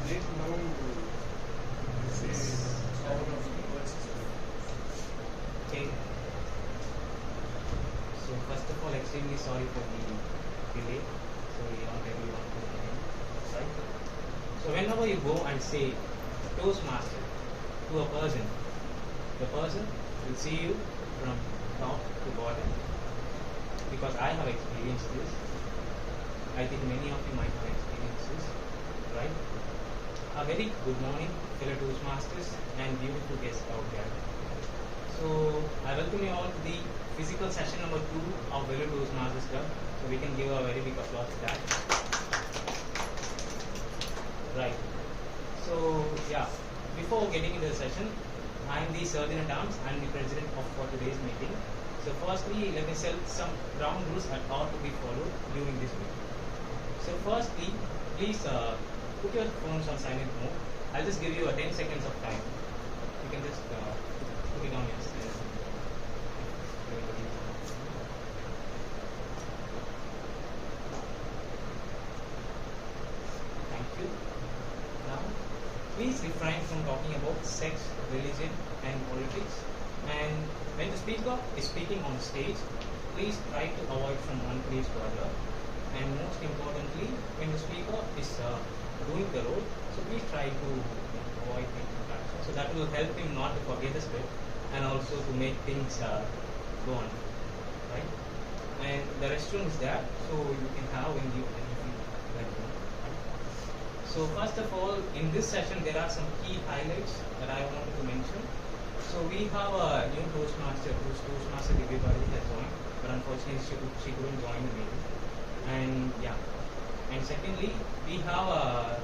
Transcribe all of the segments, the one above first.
need to know say out of the words. Okay. So first of all, extremely sorry for the delay. So we don't really want to begin, right? So whenever you go and say Toastmaster to a person, the person will see you from top to bottom, because I have experienced this. I think many of you might have experienced this, right? A very good morning, fellow Toastmasters and beautiful guests out there. So I welcome you all to the physical session number 2 of Vellore Toastmasters Club. So we can give a very big applause to that. Right. So yeah, before getting into the session, I am the Surgeon at Arms and the President for today's meeting. So firstly, let me set some ground rules that ought to be followed during this meeting. So firstly, please put your phones on silent mode. I'll just give you a 10 seconds of time. You can just put it on your silent mode. Thank you. Now, please refrain from talking about sex, religion, and politics. And when the speaker is speaking on stage, please try to avoid from one place to other. And most importantly, when the speaker is doing the role, so please try to avoid the interaction. So that will help him not to forget the script and also to make things go on, right? And the restroom is there, so you can have when you feel like that. Right? So first of all, in this session, there are some key highlights that I wanted to mention. So we have a new Toastmaster, whose Toastmaster everybody has joined, but unfortunately she couldn't join the meeting. And yeah, and secondly, we have a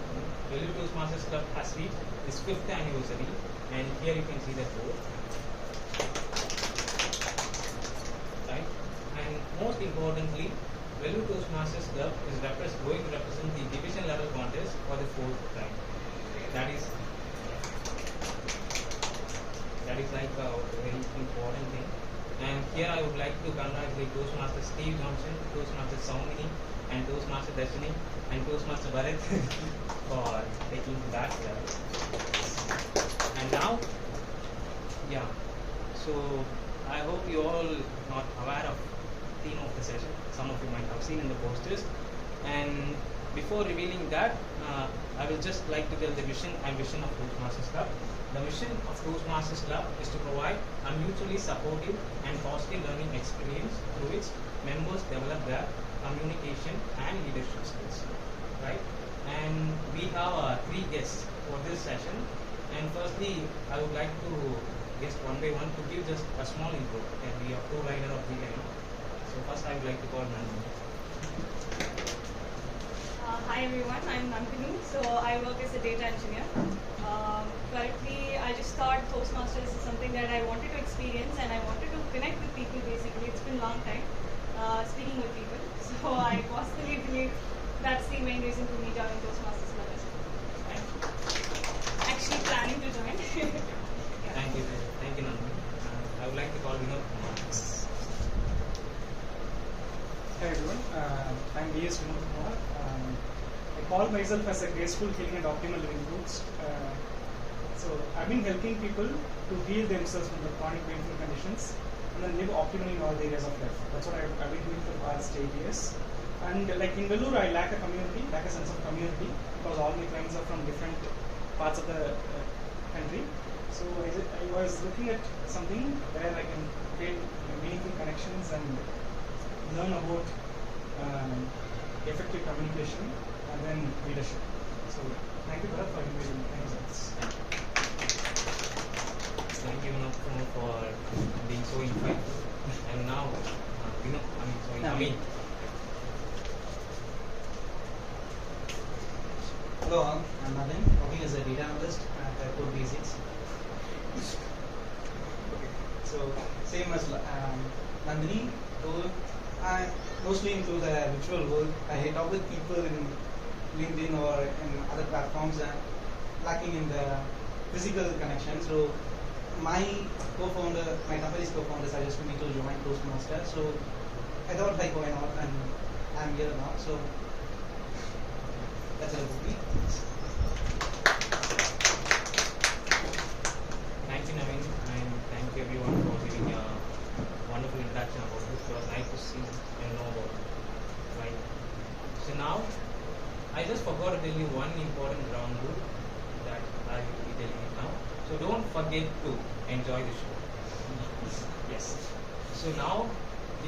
Vellore Toastmasters Club has reached its 5th anniversary, and here you can see the board, right? And most importantly, Vellore Toastmasters Club is going to represent the division level contest for the 4th time. That is like a very important thing. And here I would like to congratulate Toastmaster Steve Johnson, Toastmaster Saumini, and Toastmaster Destiny, and Toastmaster Bharat for taking that level. And now, yeah, so I hope you all not aware of the theme of the session. Some of you might have seen in the posters. And before revealing that, I will just like to tell the vision and vision of Toastmasters Club. The mission of Toastmasters Club is to provide a mutually supportive and positive learning experience through which members develop their communication and leadership skills, right? And we have 3 guests for this session. And firstly, I would like to guest one by one to give just a small intro, and we are co-rider of the lineup. So first, I would like to call Nandini. Hi everyone, I'm Nandini. So I work as a data engineer. Currently, I just thought Toastmasters is something that I wanted to experience, and I wanted to connect with people. Basically, it's been a long time speaking with people. So I possibly believe that's the main reason for me joining Toastmasters Club. Actually planning to join. Yeah. Thank you, Nandini. I would like to call Vinod Kumar. Hi everyone, I'm V.S. Vinod Kumar. I call myself as a graceful healing and optimal living coach. So I've been helping people to heal themselves from the chronic painful conditions and then live optimally in all the areas of life. That's what I've been doing for the past 8 years. And like in Vellore, I lack a community, lack a sense of community, because all my clients are from different parts of the country. So I was looking at something where I can create meaningful connections and learn about effective communication and then leadership. So thank you, Bharat, for inviting me. Thank you so much. Thank you, Vinod Kumar, for being so insightful. And now, Amin. Hello all, I'm Navin, working as a data analyst at Code Basics. So, same as Nandini, so I mostly into the virtual world. I talk with people in LinkedIn or in other platforms and lacking in the physical connection. So, my company's co-founder suggested me to join Toastmasters. So, I thought like why not, and I'm here now. So, that's it about me. I just forgot to tell you one important ground rule that I will be telling it now. So don't forget to enjoy the show. Yes. So now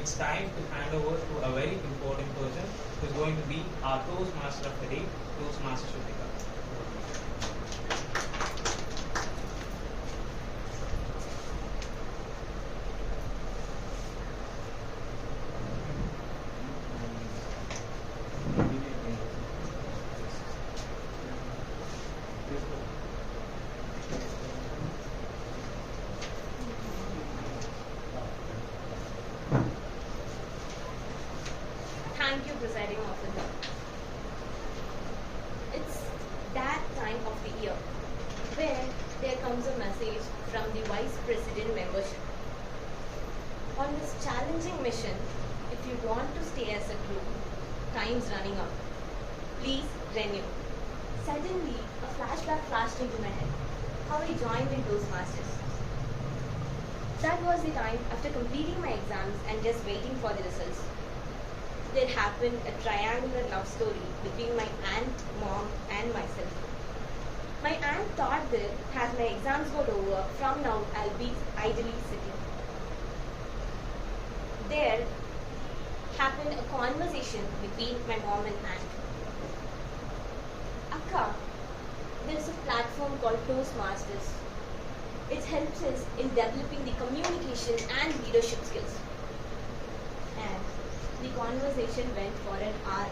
it's time to hand over to a very important person who is going to be our Toastmaster of the day, Toastmaster Shrutika. Thank you, presiding officer. It's that time of the year where there comes a message from the Vice President membership. On this challenging mission, if you want to stay as a crew, time's running out. Please renew. Suddenly, a flashback flashed into my head. How I joined in Toastmasters. That was the time after completing my exams and just waiting for the results. There happened a triangular love story between my aunt, mom, and myself. My aunt thought that as my exams got over, from now I'll be idly sitting. There happened a conversation between my mom and aunt. Akka, there's a platform called Toastmasters. It helps us in developing the communication and leadership skills. And the conversation went for an hour.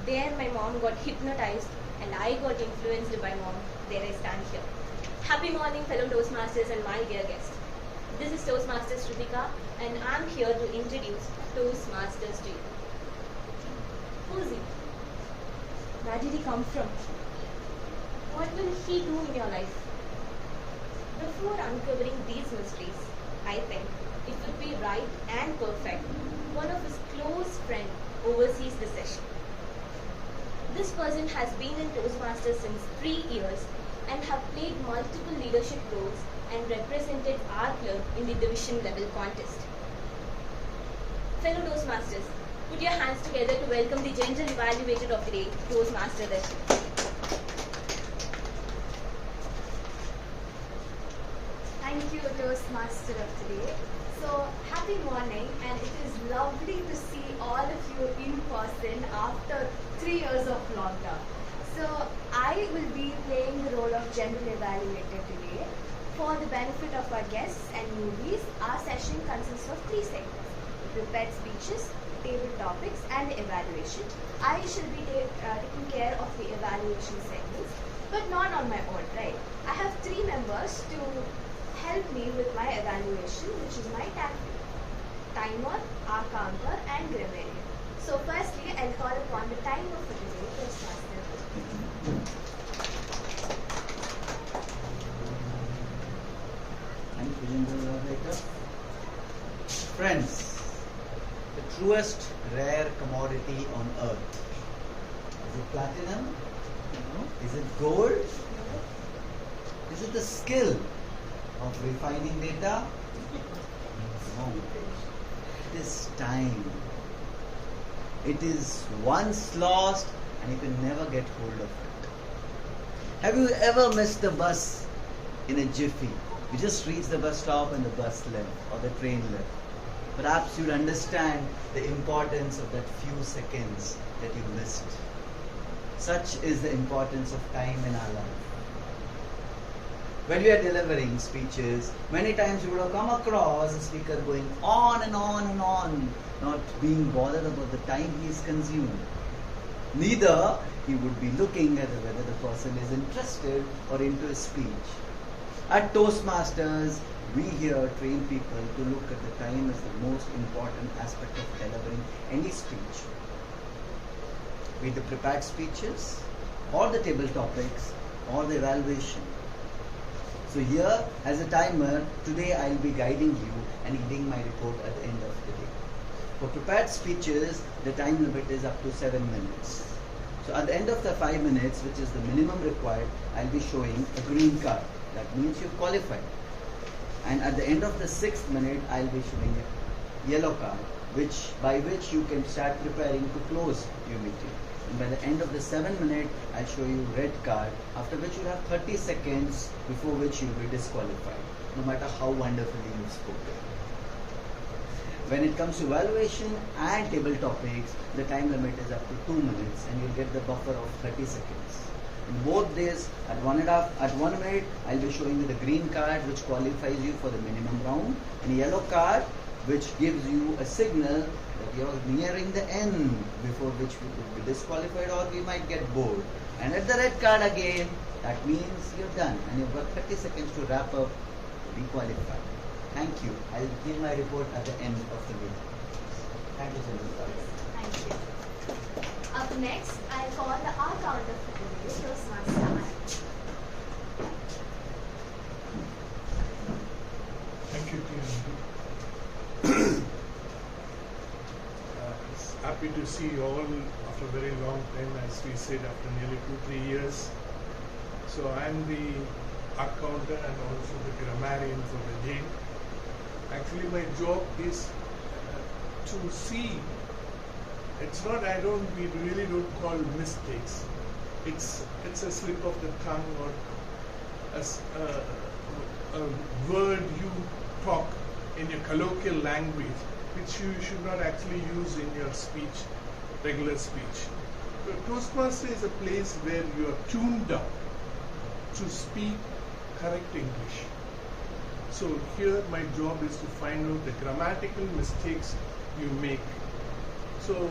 There my mom got hypnotized and I got influenced by mom. There I stand here. Happy morning, fellow Toastmasters and my dear guest. This is Toastmaster Shrutika and I'm here to introduce Toastmasters to you. Who's he? Where did he come from? What will he do in your life? Before uncovering these mysteries, I think it would be right and perfect one of his close friends oversees the session. This person has been in Toastmasters since 3 years and have played multiple leadership roles and represented our club in the division level contest. Fellow Toastmasters, put your hands together to welcome the general evaluator of the day, Toastmaster Darshini. Thank you, Toastmaster of today. So, happy morning, and it is lovely to see all of you in person after 3 years of lockdown. So, I will be playing the role of general evaluator today. For the benefit of our guests and newbies, our session consists of 3 segments: prepared speeches, table topics, and the evaluation. I shall be taking care of the evaluation segments, but not on my own, right? I have 3 members to help me with my evaluation, which is my tactic: timer, our counter, and grammarian. So firstly, I'll call upon the timer for today, Toastmaster. Thank you, General Evaluator. Friends, the truest rare commodity on earth. Is it platinum? No. Is it gold? No. Is it the skill of refining data? No. It is time. It is once lost and you can never get hold of it. Have you ever missed the bus in a jiffy? You just reached the bus stop and the bus left or the train left. Perhaps you'd understand the importance of that few seconds that you missed. Such is the importance of time in our life. When we are delivering speeches, many times you would have come across a speaker going on and on and on, not being bothered about the time he is consumed. Neither he would be looking at whether the person is interested or into a speech. At Toastmasters, we here train people to look at the time as the most important aspect of delivering any speech. Be it the prepared speeches, or the table topics, or the evaluation. So here, as a timer, today I'll be guiding you and reading my report at the end of the day. For prepared speeches, the time limit is up to 7 minutes. So at the end of the 5 minutes, which is the minimum required, I'll be showing a green card. That means you've qualified. And at the end of the 6th minute, I'll be showing a yellow card. by which you can start preparing to close your meeting. And by the end of the 7 minute, I'll show you red card, after which you'll have 30 seconds before which you'll be disqualified, no matter how wonderfully you've spoken. When it comes to evaluation and table topics, the time limit is up to 2 minutes and you'll get the buffer of 30 seconds. In both days, at 1 minute, I'll be showing you the green card which qualifies you for the minimum round, and a yellow card which gives you a signal that you're nearing the end, before which we could be disqualified or we might get bored. And at the red card again, that means you're done and you've got 30 seconds to wrap up to be qualified. Thank you. I'll give my report at the end of the meeting. Thank you, gentlemen. Thank you. Up next, I call the art counter for today, Toastmaster Anand. Thank you, It's happy to see you all after a very long time, as we said, after nearly 2-3 years. So I'm the art counter and also the grammarian for the day. Actually, my job is to see. It's not. We really don't call mistakes. It's a slip of the tongue or a word you talk in your colloquial language, which you should not actually use in your speech, regular speech. Toastmaster is a place where you are tuned down to speak correct English. So here my job is to find out the grammatical mistakes you make. So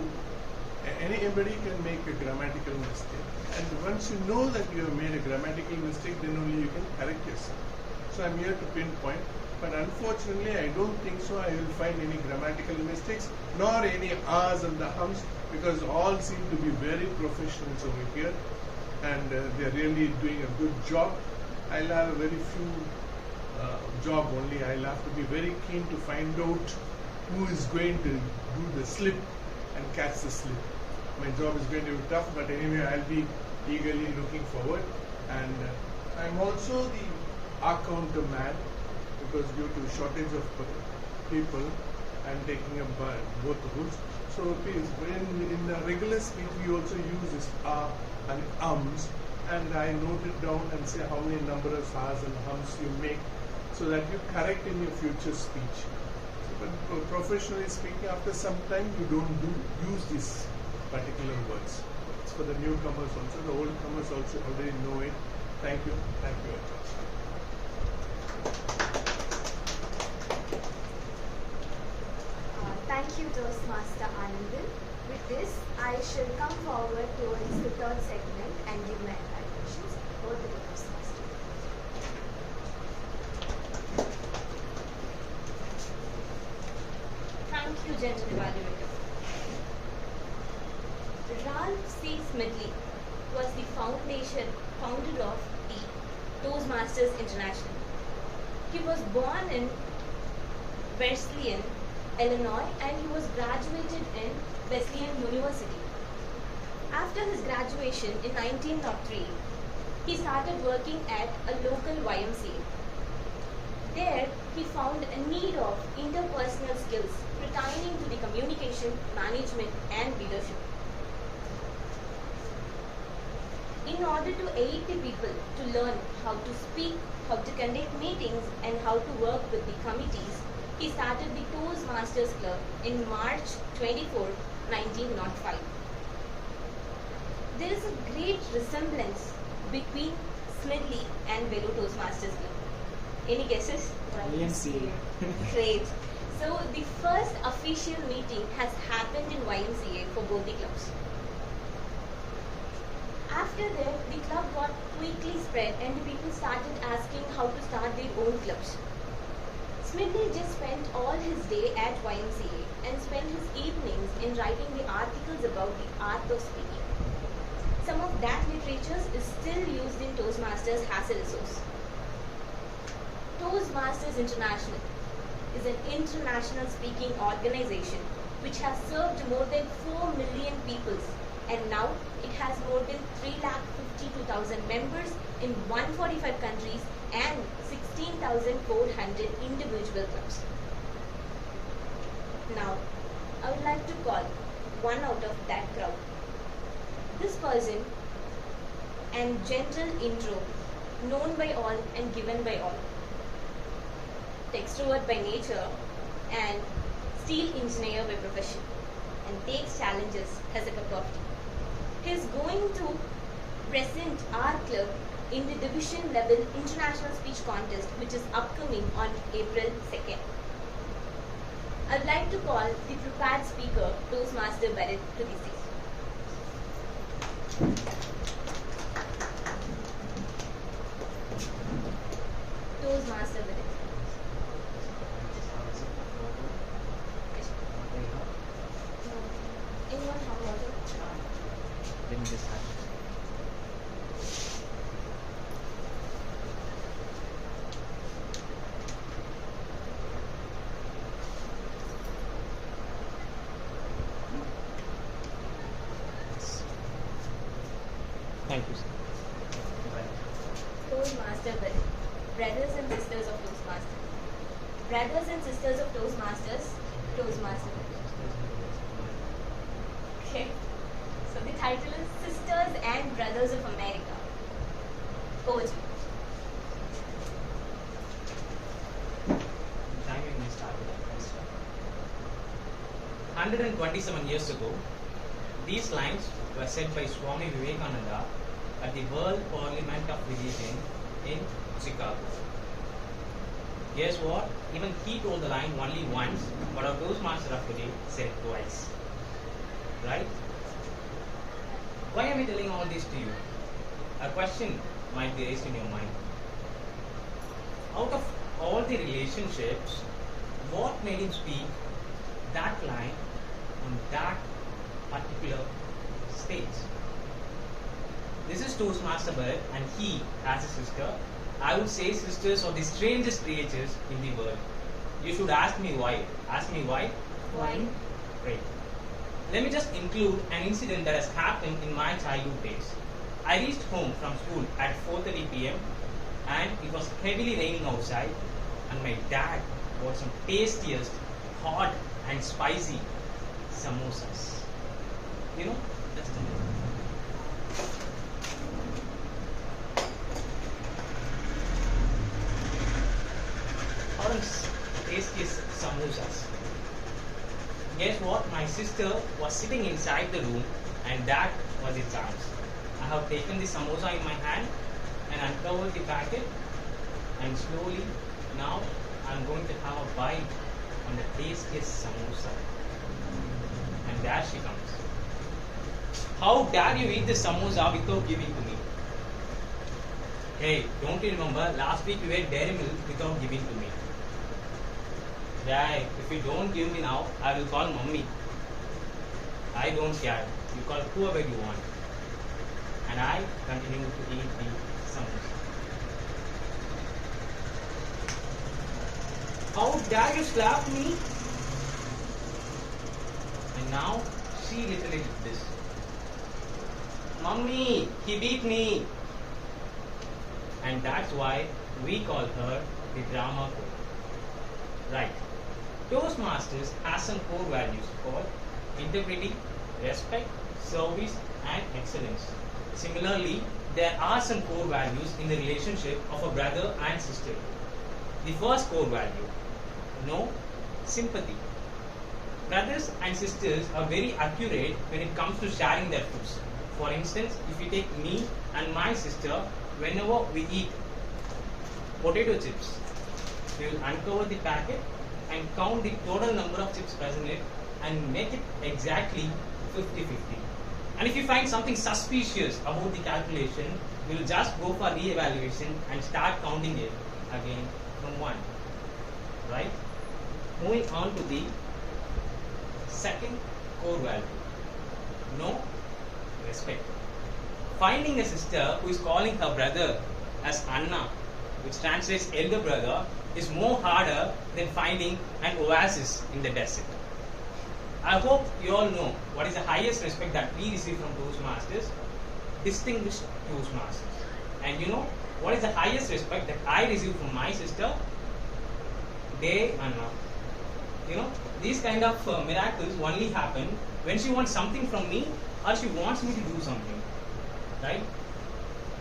anybody can make a grammatical mistake, and once you know that you have made a grammatical mistake, then only you can correct yourself. So I'm here to pinpoint, but unfortunately I don't think so I will find any grammatical mistakes nor any ahs and the hums, because all seem to be very professionals over here, and they're really doing a good job. I'll have a very few job only. I'll have to be very keen to find out who is going to do the slip and catch the slip. My job is going to be tough, but anyway, I'll be eagerly looking forward. And I'm also the art-counter man, because due to shortage of people, I'm taking up both roles. So please, in the regular speech, we also use this and ums, and I note it down and say how many number of ahs and hums you make, so that you correct in your future speech. But professionally speaking, after some time you don't use these particular words. It's for the newcomers also. The oldcomers also already know it. Thank you. Thank you very much. Thank you, Toastmaster Anandan. With this, I shall come forward towards the third segment and give my evaluations. Over to the Toastmaster. Thank you, gentle evaluator. Ralph C. Smedley was the founder of the Toastmasters International. He was born in Wesleyan, Illinois, and he was graduated in Wesleyan University. After his graduation in 1903, he started working at a local YMCA. There, he found a need of interpersonal skills pertaining to the communication, management, and leadership. In order to aid the people to learn how to speak, how to conduct meetings, and how to work with the committees, he started the Toastmasters Club in March 24, 1905. There is a great resemblance between Smedley and Vellore Toastmasters Club. Any guesses? YMCA. Great. So the first official meeting has happened in YMCA for both the clubs. After that, the club got quickly spread and the people started asking how to start their own clubs. Smedley just spent all his day at YMCA and spent his evenings in writing the articles about the art of speaking. Some of that literature is still used in Toastmasters as a resource. Toastmasters International is an international speaking organization which has served more than 4 million people, and now it has more than 352,000 members in 145 countries and 16,400 individual clubs. Now, I would like to call one out of that crowd. This person and gentle intro, known by all and given by all. Extrovert by nature and steel engineer by profession, and takes challenges as a cup of tea. He is going to present our club in the division level international speech contest, which is upcoming on April 2nd. I would like to call the prepared speaker, Toastmaster Bharat, to the stage. Toastmaster Bharat. Anyone have water? Let me just have Thank you, sir. Toastmaster Bharat. Brothers and sisters of Toastmasters. Brothers and sisters of Toastmasters. Toastmaster Bharat. Okay. So the title is Sisters and Brothers of America. Over to you. Timing may start with that. 127 years ago, these lines were said by Swami Vivekananda at the World Parliament of Religion in Chicago. Guess what? Even he told the line only once, but our Toastmaster of today said twice. Right? Why am I telling all this to you? A question might be raised in your mind. Out of all the relationships, what made him speak that line on that particular stage? This is Toastmaster Bharat, and he has a sister. I would say sisters are the strangest creatures in the world. You should ask me why. Ask me why? Why? Great. Let me just include an incident that has happened in my childhood days. I reached home from school at 4:30 p.m. and it was heavily raining outside, and my dad bought some tastiest, hot and spicy samosas. You know, that's the Orange tastiest samosas. Guess what? My sister was sitting inside the room, and that was the chance. I have taken the samosa in my hand and uncovered the packet, and slowly now I am going to have a bite on the tastiest samosa. And there she comes. How dare you eat the samosa without giving to me? Hey, don't you remember last week you ate dairy milk without giving to me? Dad, if you don't give me now, I will call mommy. I don't care. You call whoever you want. And I continue to eat the samosa. How dare you slap me? And now she literally did this. Mommy, he beat me. And that's why we call her the drama queen. Right. Toastmasters has some core values called integrity, respect, service, and excellence. Similarly, there are some core values in the relationship of a brother and sister. The first core value, no sympathy. Brothers and sisters are very accurate when it comes to sharing their foods. For instance, if you take me and my sister, whenever we eat potato chips, we will uncover the packet and count the total number of chips present in it and make it exactly 50-50. And if you find something suspicious about the calculation, we will just go for re-evaluation and start counting it again from 1. Right? Moving on to the second core value. No respect. Finding a sister who is calling her brother as Anna, which translates elder brother, is more harder than finding an oasis in the desert. I hope you all know what is the highest respect that we receive from Toastmasters, distinguished Toastmasters. And you know what is the highest respect that I receive from my sister? Day Anna. You know, these kind of miracles only happen when she wants something from me or she wants me to do something. Right?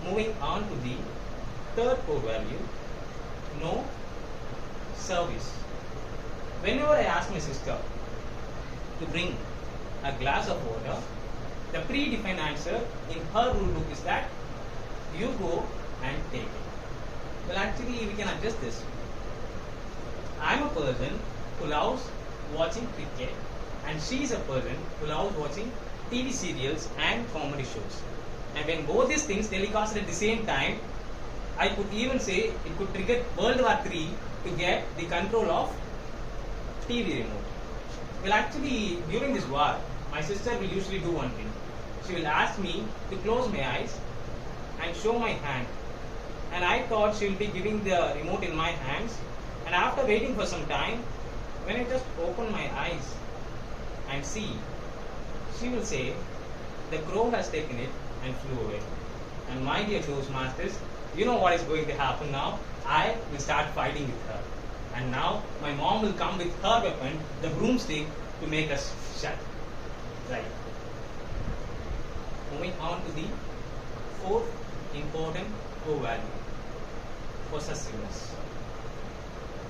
Moving on to the third core value, no service. Whenever I ask my sister to bring a glass of water, the predefined answer in her rule book is that you go and take it. Well, actually, we can adjust this. I'm a person who loves watching cricket, and she is a person who loves watching TV serials and comedy shows. And when both these things telecasted at the same time, I could even say it could trigger World War III to get the control of TV remote. Well, actually, during this war, my sister will usually do one thing. She will ask me to close my eyes and show my hand. And I thought she will be giving the remote in my hands. And after waiting for some time, when I just open my eyes and see, she will say, the crow has taken it and flew away. And my dear Toastmasters, you know what is going to happen now? I will start fighting with her. And now my mom will come with her weapon, the broomstick, to make us shut. Right. Moving on to the fourth important core value, possessiveness.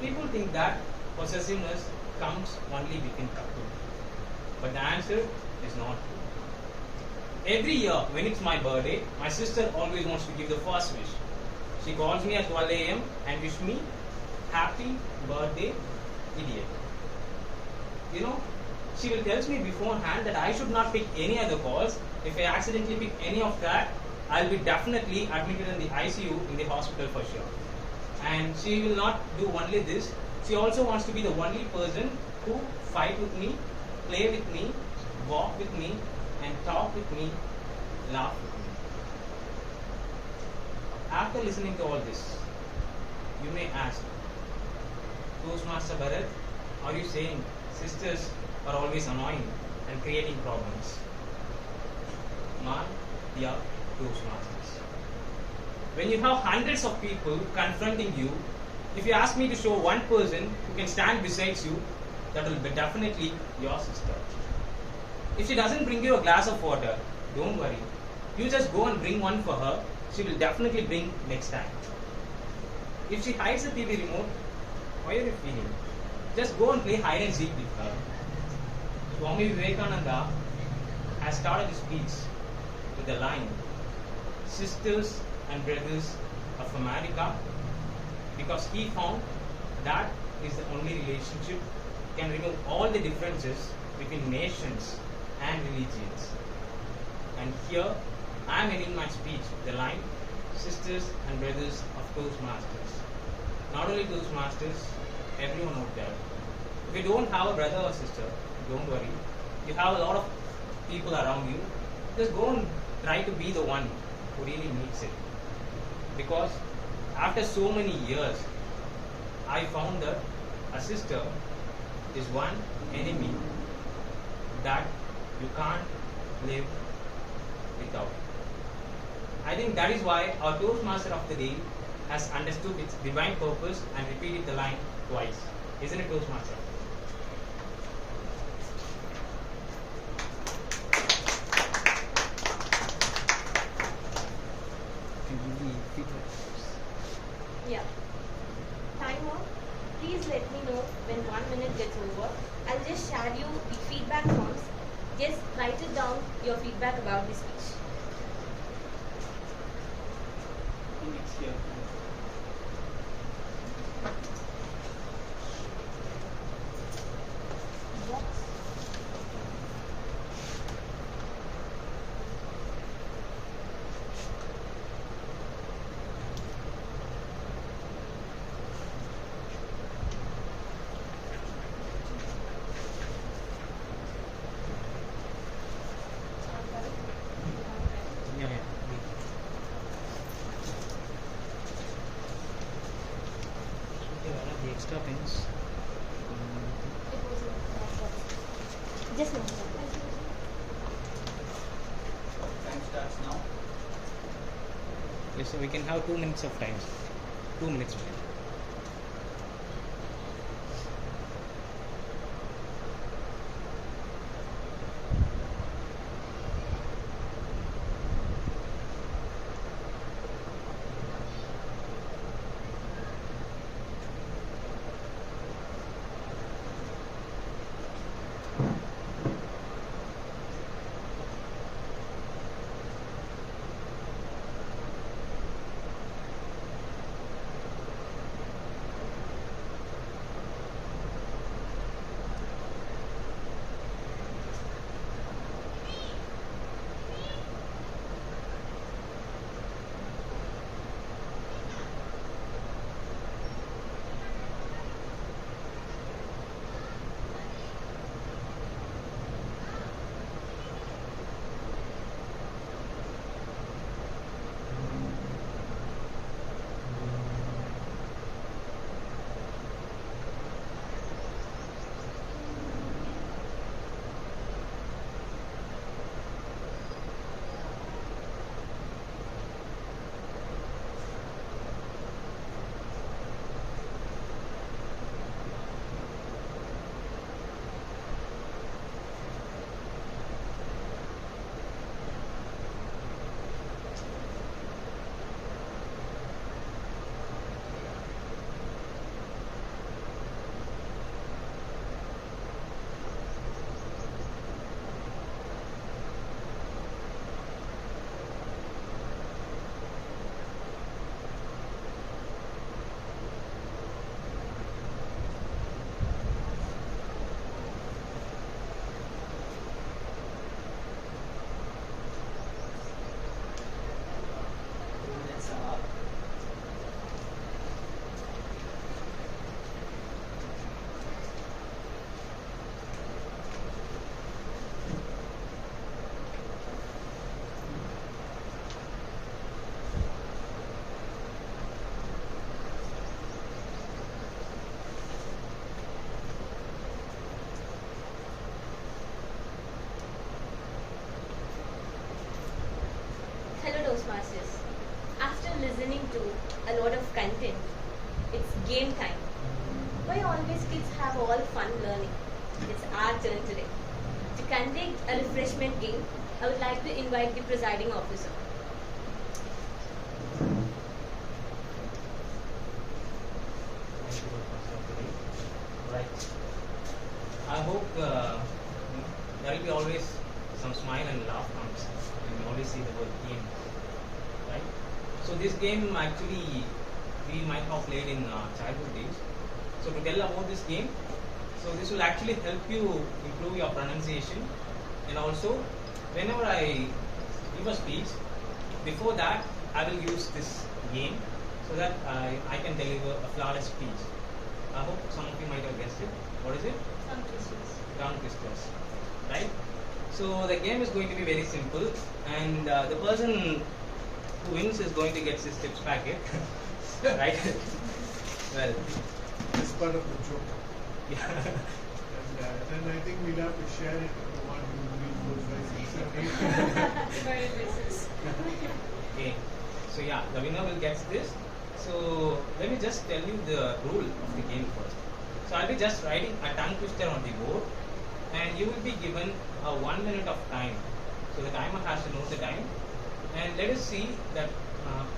People think that possessiveness comes only within couple. But the answer is not true. Every year when it's my birthday, my sister always wants to give the first wish. She calls me at 12 a.m. and wish me happy birthday, idiot. You know, she will tell me beforehand that I should not pick any other calls. If I accidentally pick any of that, I'll be definitely admitted in the ICU in the hospital for sure. And she will not do only this. She also wants to be the only person who fight with me, play with me, walk with me, and talk with me, laugh with me. After listening to all this, you may ask, Toastmaster Bharat, are you saying sisters are always annoying and creating problems? My dear Toastmasters, when you have hundreds of people confronting you, if you ask me to show one person who can stand beside you, that will be definitely your sister. If she doesn't bring you a glass of water, don't worry. You just go and bring one for her. She will definitely bring next time. If she hides the TV remote, why are you feeling? Just go and play hide and seek with her. Swami Vivekananda has started his speech with the line, sisters and brothers of America, because he found that is the only relationship can remove all the differences between nations and religions. And here I am ending my speech with the line, sisters and brothers of Toastmasters. Not only Toastmasters, everyone out there. If you don't have a brother or sister, don't worry. You have a lot of people around you. Just go and try to be the one who really needs it. Because after so many years, I found that a sister is one enemy that you can't live without. I think that is why our Toastmaster of the day has understood its divine purpose and repeated the line twice. Isn't it, Toastmaster? Yeah. Timer, please let me know when 1 minute gets over. I'll just share you the feedback forms. Just write it down, your feedback about the speech. It's here. Yeah. The extra pens. Just now. Time starts now. Yes, so we can have 2 minutes of time. 2 minutes of time. Toastmasters. After listening to a lot of content, it's game time. Why always kids have all fun learning? It's our turn today. To conduct a refreshment game, I would like to invite the presiding officer. Right. I hope there will be always some smile and laugh comes when you always see the word game. Right? So this game actually we might have played in childhood days. So to tell about this game, so this will actually help you improve your pronunciation, and also whenever I give a speech, before that I will use this game so that I can deliver a flawless speech. I hope some of you might have guessed it. What is it? Tongue twisters. Tongue twisters. Right? So the game is going to be very simple, and the person who wins is going to get his tips packet. Right? Well, It's part of the joke. yeah. And I think we'll have to share it with the 1, 2, 3, 4, 5, 6, 7, 8. Very basis. Okay. So yeah, the winner will get this. So let me just tell you the rule of the game first. So I'll be just writing a tongue twister on the board, and you will be given a 1 minute of time. So the timer has to know the time, and let us see that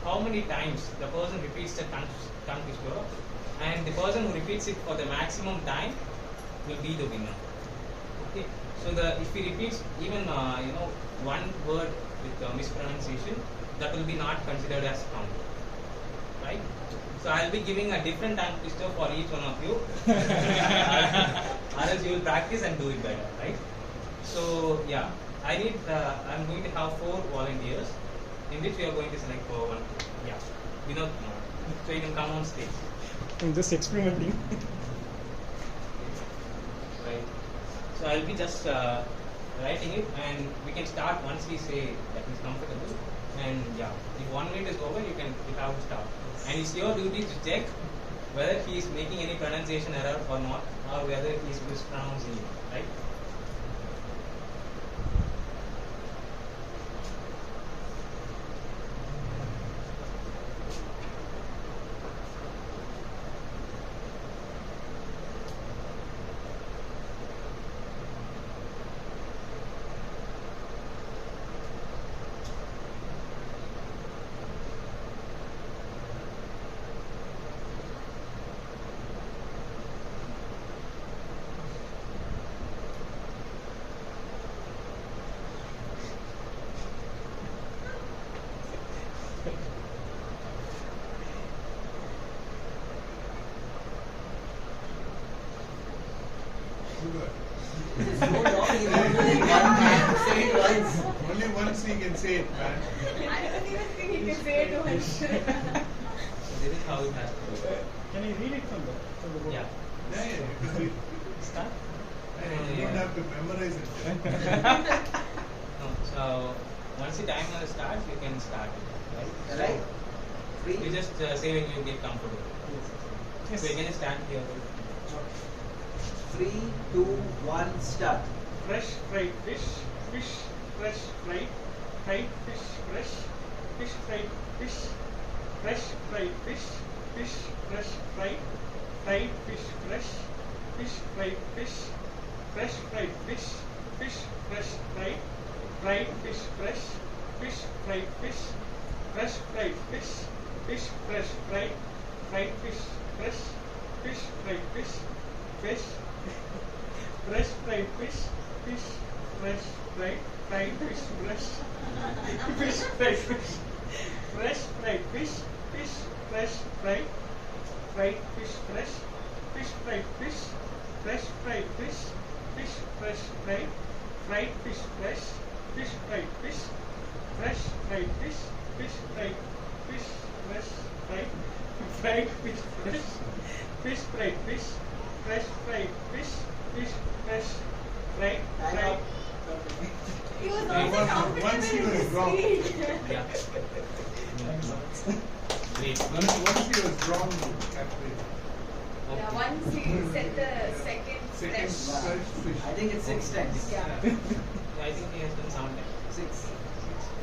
how many times the person repeats the tongue twister, and the person who repeats it for the maximum time will be the winner. Okay. So if he repeats even one word with mispronunciation, that will be not considered as count. Right? So I'll be giving a different tongue twister for each one of you. Otherwise you will practice and do it better, right? So yeah, I'm going to have 4 volunteers in which we are going to select for one. Yeah, Vinod Kumar. So you can come on stage. I'm just experimenting. Right. So I'll be just writing it, and we can start once we say that is comfortable. And yeah, if 1 minute is over, you have to start. And it's your duty to check whether he is making any pronunciation error or not, or whether he is mispronouncing it, right? Sugar. So long, you only one man to say it once. Only once he can say it, man. I don't even think he can say it too much. So this is how it has to be. Can you read it from the board? Yeah. Yeah, you can read. Start. You don't have to memorize it. No, so once the timer starts, you can start it, right? Right? Three. You just say when you get comfortable. Yes. So you can start here. 3, 2, 1, start. Fresh fried fish, fish fresh fried, fried fish fresh, fish fried fish, fresh fried fish, fish fresh fried, fried fish fresh, fish fried fish, fresh fried fish, fish fresh fried, fried fish fresh, fish fried fish, fresh fried fish, fish fresh fried, fried fish fresh, fish fried fish, fish fresh fried fish, fish fresh fried, fried fish fresh, fish fried fish, fresh fried fish, fish fresh fried, fried fish fresh, fish fried fish, fresh fried fish, fish fresh fried, fried fish fresh, fish fried fish, fresh fried fish, fish fried fish fresh fried, fried fish fresh, fish fried fish, fresh fried fish, fish fresh fried, fried. He was Right. also confident Once he in was his wrong. speech. Yeah. Great. Once he was wrong, actually. Yeah, once he said the second Second fresh. fresh fish. I think it's 6 times. Yeah. Yeah, I think he has done sound time. 6.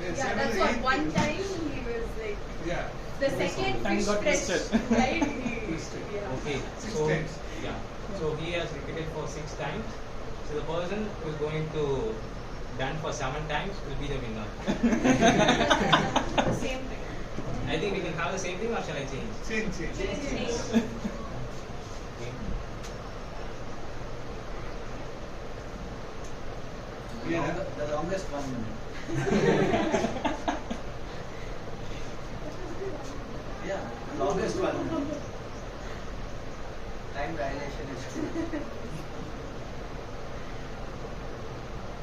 Yeah, Yeah, seven that's or what. eight One years. time he was like, Yeah. the second Time fish got fresh, twisted. right? Twisted. Yeah. Okay, Six so times. yeah, so he has repeated for 6 times. So the person who is going to done for 7 times will be the winner. The same thing. I think we can have the same thing, or shall I change? Change. Okay. Yeah. The longest 1 minute. Yeah, longest 1 minute. Time dilation is true.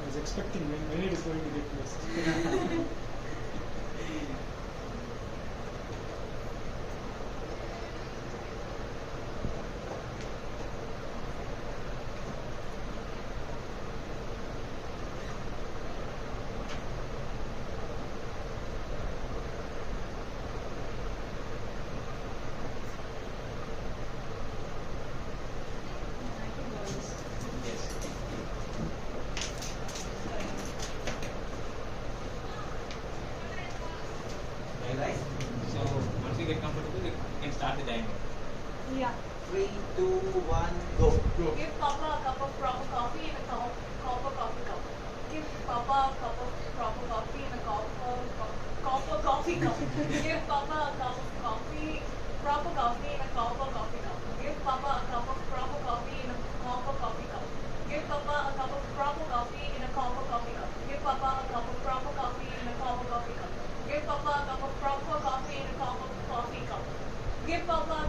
I was expecting when it is going to get close. Yes. Right. So once we get comfortable, we can start the timer. Yeah. 3, 2, 1, go. Go. Give Papa a cup of proper coffee in a copper coffee cup. Give Papa a cup of proper coffee in a copper coffee cup. Give Papa a cup of proper coffee in a copper coffee cup. Give Papa a cup of proper coffee in a copper coffee cup. Give Papa a cup of proper coffee in a copper coffee cup. Give Papa a cup of proper coffee in a copper coffee cup. Give Papa a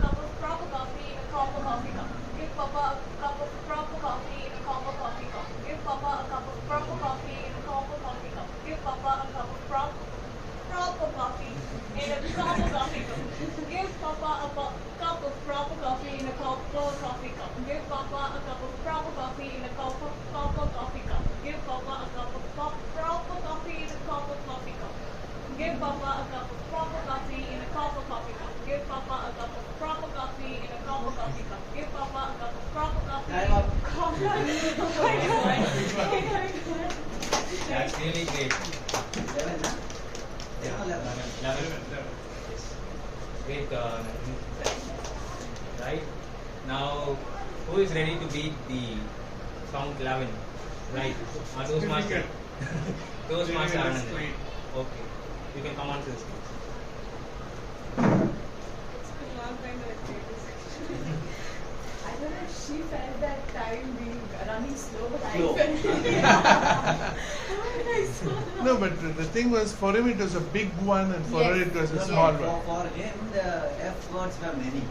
cup of proper coffee in a copper coffee cup. Give Papa a cup of proper coffee in a copper coffee cup. Give Papa a cup of proper coffee in a copper coffee cup. Give Papa a cup of proper coffee in a copper coffee cup. Give Papa a cup of proper coffee in a copper coffee cup. Give Papa a cup of proper coffee in a copper coffee cup. Give Papa a cup of proper coffee in a copper coffee cup. Give Papa a cup of proper coffee in a copper coffee cup. Give Papa a cup of proper coffee in a copper coffee cup. Give Papa a cup of proper coffee in a copper coffee cup. Give Papa a cup of proper coffee in Time a up. copper. Oh my God. That's really great. 11, huh? Yeah. 11. 11. Yes. Great. Right. Now, who is ready to beat the count 11? Right. Toastmaster. Toastmaster That's Anand. great. Okay. You can come on to the stage. It's been a long time that I've played this. I don't know if she felt that time being running slow, but I Slow. felt it. No, but the thing was, for him it was a big one, and for Yes. her it was a No, small no, one. for him, the F words were many.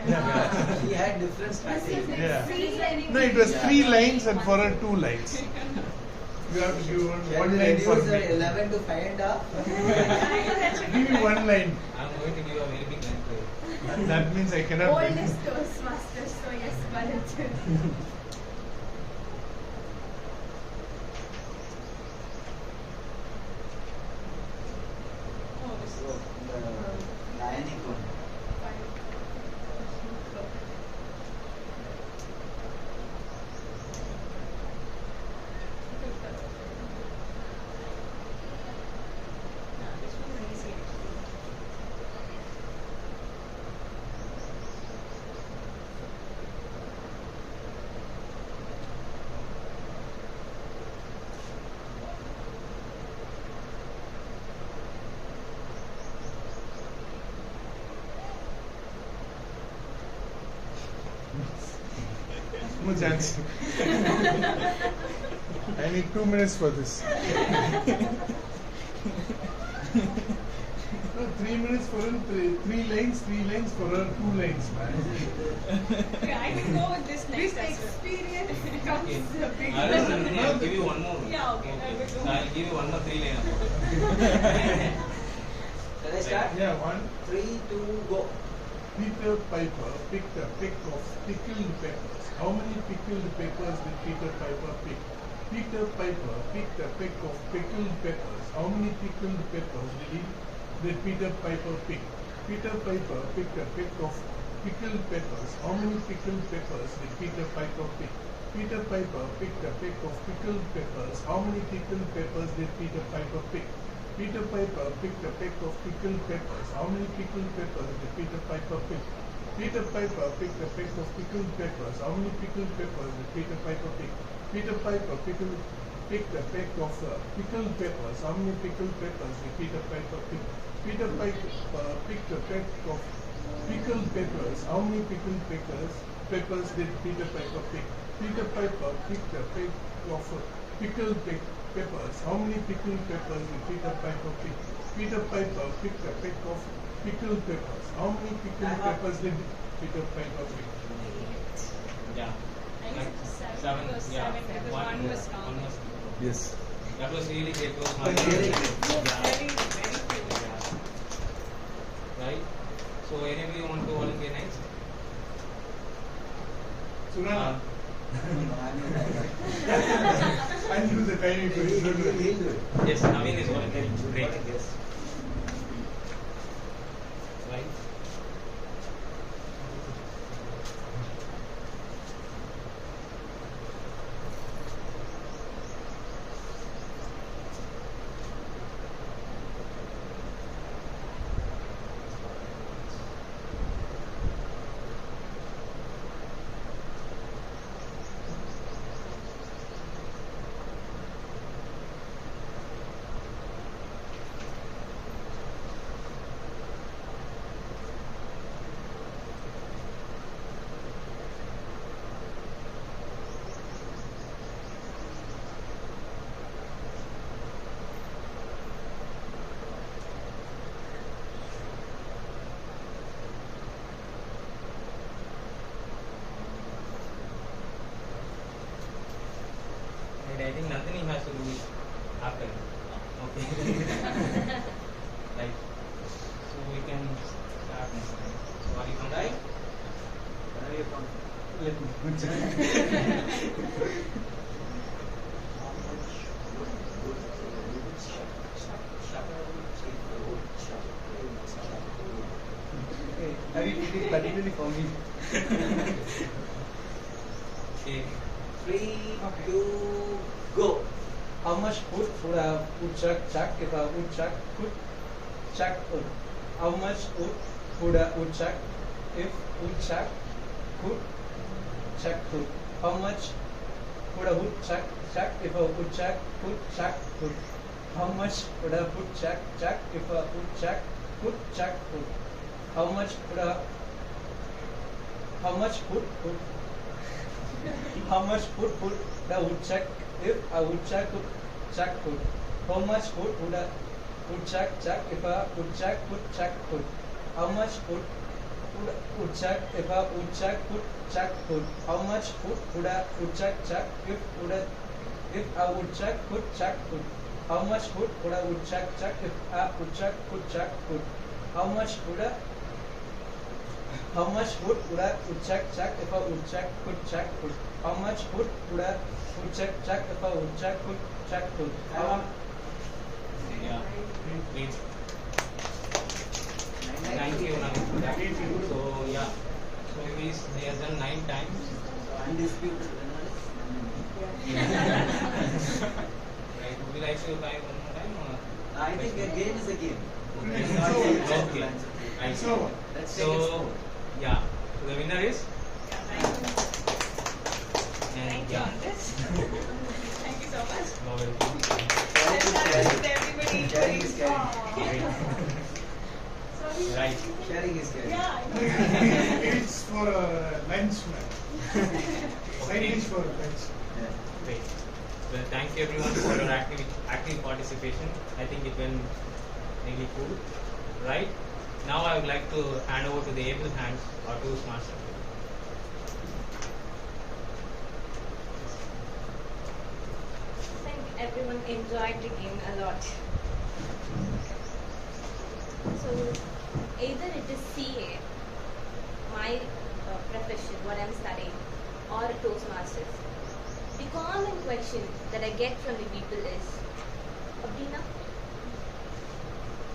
Yeah. He had different This is strategies. like Yeah. freelancing. No, it was Yeah. 3 lines, and for her 2 lines. You have to give Can one you line for reduce the me. 11 to 5 and a half? Give me 1 line. I'm going to give you a very big line to That means I cannot. Oldest Toastmasters, so yes, Bharat. Oh, this is The Ionic one. this one's easy actually. No chance. I need 2 minutes for this. No, 3 minutes for him, 3 lines, 3 lines for her, 2 lines, man. Okay, I can go with this next With as well. experience Okay. comes the big I'll give you one more. Yeah, okay, that will do. So I'll give you one more 3 line. Shall I start? Yeah, 1. 3, 2, go. Peter Piper picked a peck of pickled peppers. How many pickled peppers did Peter Piper pick? Peter Piper picked a peck of pickled peppers. How many pickled peppers did Peter Piper pick? Peter Piper picked a peck of pickled peppers. How many pickled peppers did Peter Piper pick? Peter Piper picked a peck of pickled peppers. How many pickled peppers did Peter Piper pick? Peter Piper picked a peck of pickled peppers. How many pickled peppers did Peter Piper pick? Peter Piper picked a peck of pickled peppers. How many pickled peppers did Peter Piper pick? Peter Piper picked a peck of pickled peppers. How many pickled peppers did Peter Piper pick? Peter Piper picked a peck of pickled peppers. How many pickled peppers did Peter Piper pick? Peter Piper picked a peck of pickled peppers. How many pickled peppers did Peter Piper pick? Peter Piper picked a peck of pickled peppers. How many pickled peppers did Peter Piper pick? Yeah. I guess it was seven. Seven, It was yeah. seven because one was wrong. One was Yes. that was really great. Those Very marks. good. Very, very cool. Yeah. Right. So anybody want to volunteer next? Surana, I I'll do the tiny question. Don't worry. He'll do it. Yes, Naveen is volunteering. Great. Yes. Right. Right, I think nothing has to do with after. Okay. Right. So we can start next time. So are you from right? Where are you from? Let me. Okay. Have you did it particularly for me? Okay. 3, 2, go. How much would a woodchuck chuck if a woodchuck could chuck wood? How much would a woodchuck if woodchuck could chuck wood? How much would a woodchuck chuck if a woodchuck could chuck wood? How much would a woodchuck chuck if a woodchuck could chuck wood? How much would a how much would how much would the woodchuck if a woodchuck could chuck wood? How much would a woodchuck chuck if a woodchuck could chuck wood? How much would woodchuck if a woodchuck could chuck wood? How much would a woodchuck chuck if a woodchuck could chuck wood? How much would a woodchuck chuck if a woodchuck could chuck wood? How much would a woodchuck chuck if a woodchuck could chuck wood? How much would a woodchuck chuck if a woodchuck could chuck wood? Yeah. Great. Thank you, Naveen. So yeah. So he has done 9 times. Undisputed winner is Right. Would you like to try one more time? Or? I think a game is a game. Okay. Right. It's over. Let's take it So slow. yeah. So the winner is Thank you on this. Thank you so much. No, welcome. Let's have it everybody. Sharing is caring. Aw. Sorry. Right. Sharing is caring. Yeah, I know. It's for lunch, man. Side dish for lunch. Yeah. Great. Well, thank you everyone for your active participation. I think it went really cool. Right. Now I would like to hand over to the able hands, our Toastmaster. I think everyone enjoyed the game a lot. So either it is CA, my profession, what I'm studying, or Toastmasters. The common question that I get from the people is, Abdina,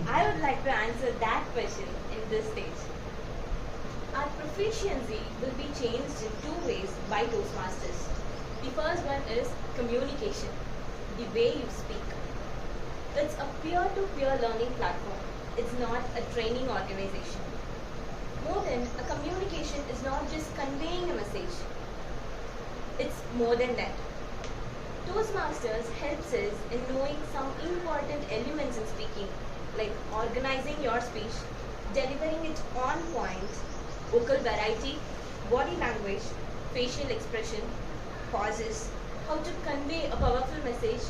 I would like to answer that question in this stage. Our proficiency will be changed in 2 ways by Toastmasters. The first one is communication, the way you speak. It's a peer-to-peer learning platform. It's not a training organization. More than a communication is not just conveying a message. It's more than that. Toastmasters helps us in knowing some important elements in speaking, like organizing your speech, delivering it on point, vocal variety, body language, facial expression, pauses, how to convey a powerful message,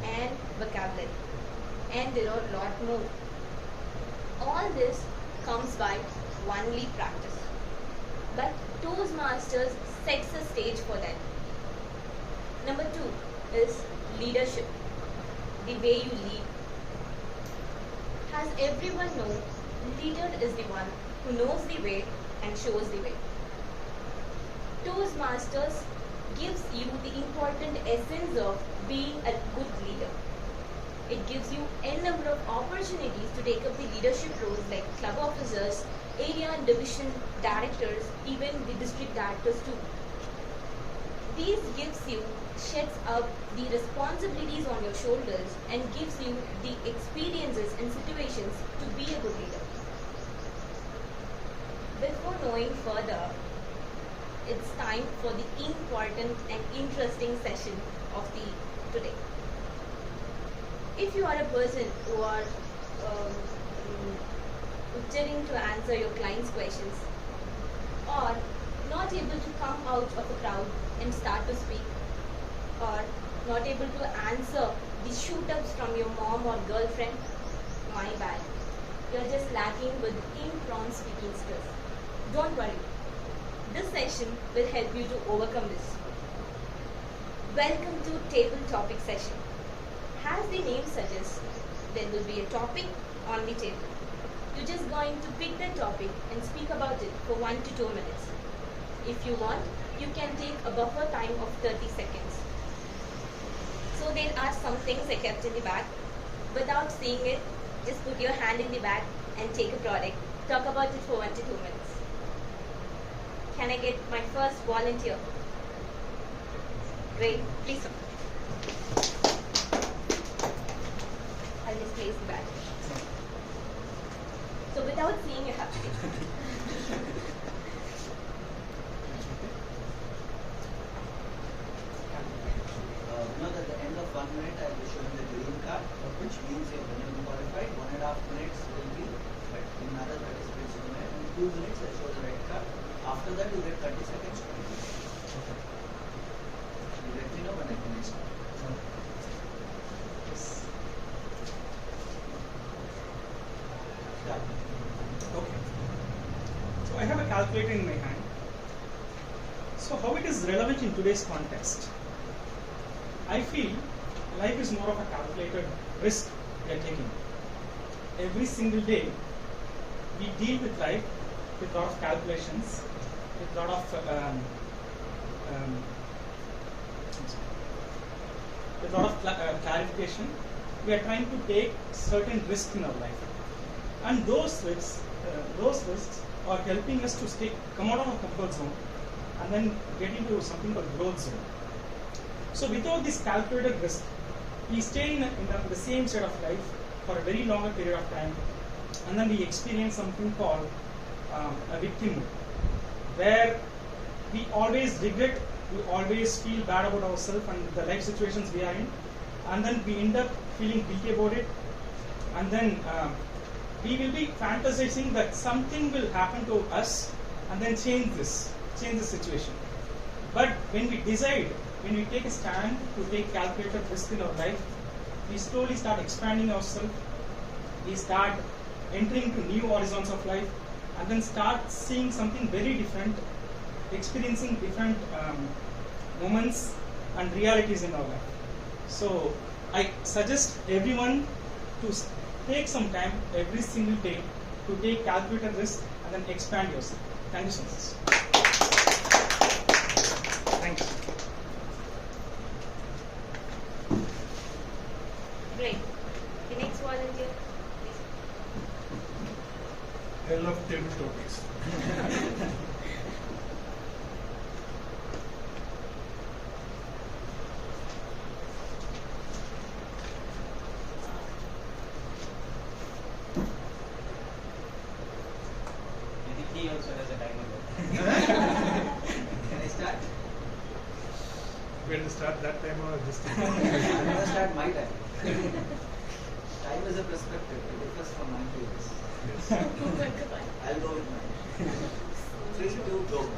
and vocabulary. And there are a lot more. All this comes by only practice. But Toastmasters sets the stage for that. Number 2 is leadership, the way you lead. As everyone knows, leader is the one who knows the way and shows the way. Toastmasters gives you the important essence of being a good leader. It gives you a number of opportunities to take up the leadership roles like club officers, area and division directors, even the district directors too. These gives you, sheds up the responsibilities on your shoulders and gives you the experiences and situations to be a good leader. Before knowing further, it's time for the important and interesting session of the today. If you are a person who are daring to answer your client's questions or not able to come out of a crowd and start to speak, or not able to answer the shoot-ups from your mom or girlfriend, my bad. You're just lacking with impromptu speaking skills. Don't worry. This session will help you to overcome this. Welcome to Table Topic Session. As the name suggests, there will be a topic on the table. You're just going to pick that topic and speak about it for 1 to 2 minutes. If you want, you can take a buffer time of 30 seconds. So there are some things I kept in the bag. Without seeing it, just put your hand in the bag and take a product. Talk about it for 1 to 2 minutes. Can I get my first volunteer? Great, please. I'll just place the bag. So without seeing, you have to take. At the end of 1 minute, I will show you the green card, which means you have been qualified. 1.5 minutes will be, but in another participants in a minute. In 2 minutes, I show the red card. After that, you get 30 seconds to review. Okay. You let me know when I finish. Yes. Okay. So I have a calculator in my hand. So how it is relevant in today's context? I feel life is more of a calculated risk we are taking. Every single day, we deal with life with a lot of calculations, with a lot of clarification. We are trying to take certain risks in our life, and those risks are helping us to come out of our comfort zone and then get into something called growth zone. So without this calculated risk, we stay in the same state of life for a very longer period of time, and then we experience something called a victimhood, where we always regret, we always feel bad about ourselves and the life situations we are in, and then we end up feeling guilty about it, and then we will be fantasizing that something will happen to us and then change the situation. But when we decide, when we take a stand to take calculated risk in our life, we slowly start expanding ourselves, we start entering into new horizons of life, and then start seeing something very different, experiencing different moments and realities in our life. So I suggest everyone to take some time every single day to take calculated risk and then expand yourself. Thank you so much. Thank you. Great. The next volunteer, please. I love table topics. Can I start? When to start that time or just I'm going to start my time. Time is a perspective. It differs from mine to yours. I'll go with mine. 3, 2, go.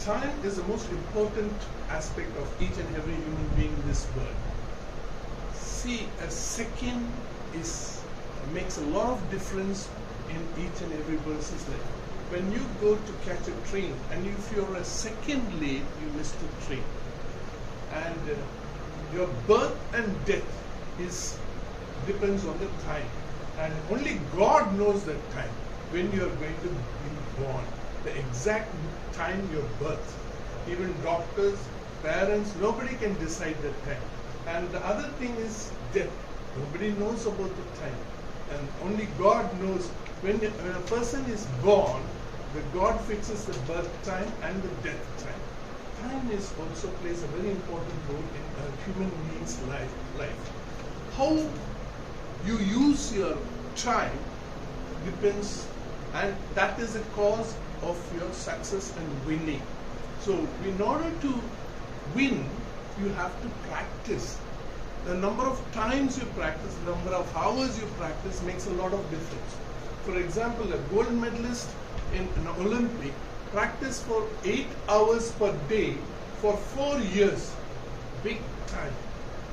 Time is the most important aspect of each and every human being in this world. See, a second makes a lot of difference in each and every person's life. When you go to catch a train and if you're a second late, you miss the train. And your birth and death depends on the time. And only God knows that time, when you are going to be born, the exact time your birth. Even doctors, parents, nobody can decide that time. And the other thing is death. Nobody knows about the time. And only God knows. When a person is born, the God fixes the birth time and the death time. Time also plays a very important role in a human being's life. How you use your time depends, and that is the cause of your success and winning. So in order to win, you have to practice. The number of times you practice, the number of hours you practice makes a lot of difference. For example, a gold medalist in an Olympic practice for 8 hours per day for 4 years. Big time,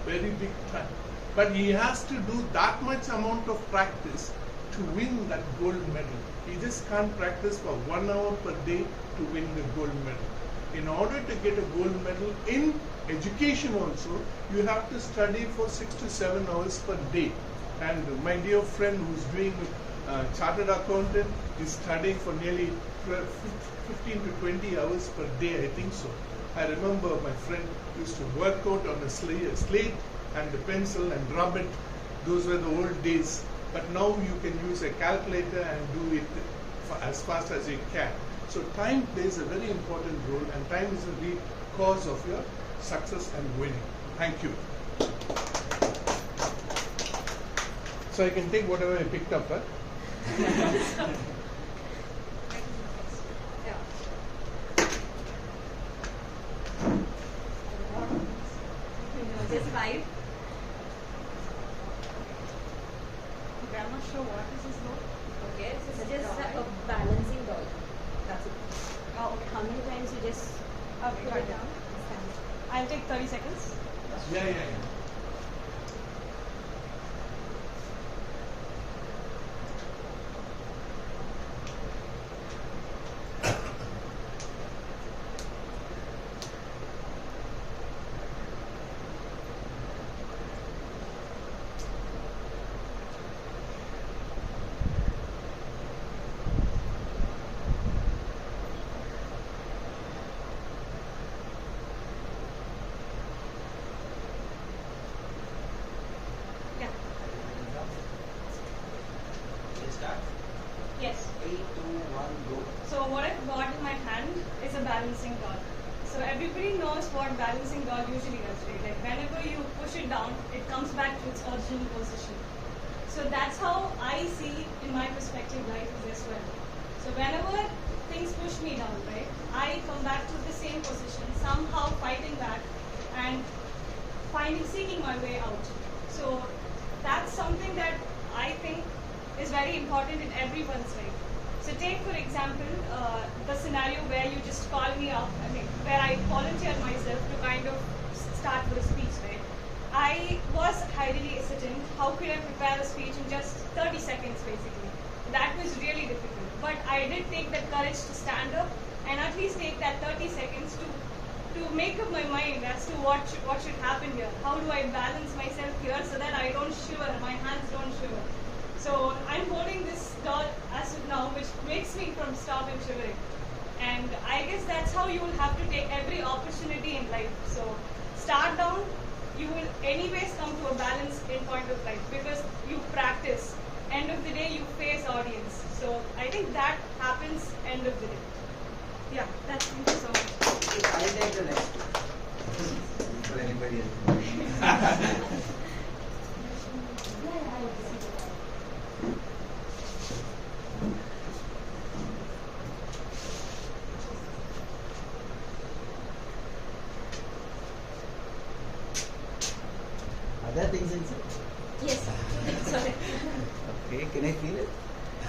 very big time. But he has to do that much amount of practice to win that gold medal. He just can't practice for 1 hour per day to win the gold medal. In order to get a gold medal in education also, you have to study for 6 to 7 hours per day. And my dear friend who's doing chartered accountant is studying for nearly 15 to 20 hours per day, I think so. I remember my friend used to work out on a slate and a pencil and rub it. Those were the old days. But now you can use a calculator and do it as fast as you can. So time plays a very important role, and time is the real cause of your success and winning. Thank you. So I can take whatever I picked up, huh? Just 5. Okay, I'm not sure what is this though. Okay, this is just a balancing doll. That's it. Oh, okay. How many times you just Okay, put got it it. down? Stand. I'll take 30 seconds. Yeah. Yeah. Let's start. Yes. 3, 2, 1, go. So what I've got in my hand is a balancing doll. So everybody knows what balancing doll usually does, right? Like whenever you push it down, it comes back to its original position. So that's how I see, in my perspective, life is as well. So whenever things push me down, right, I come back to the same position, somehow fighting back and seeking my way out. So that's something that I think is very important in everyone's life. So take for example the scenario where you just call me up, where I volunteer myself to kind of start for a speech, right? I was highly hesitant. How could I prepare a speech in just 30 seconds basically? That was really difficult. But I did take that courage to stand up and at least take that 30 seconds to make up my mind as to what should happen here. How do I balance myself here so that I don't shiver, my hands don't shiver. So I'm holding this doll as of now, which makes me from stop and shivering. And I guess that's how you will have to take every opportunity in life. So start down, you will anyways come to a balance in point of life because you practice. End of the day, you face audience. So I think that happens end of the day. Yeah, that's thank you so much. I'll take the next one. For anybody else.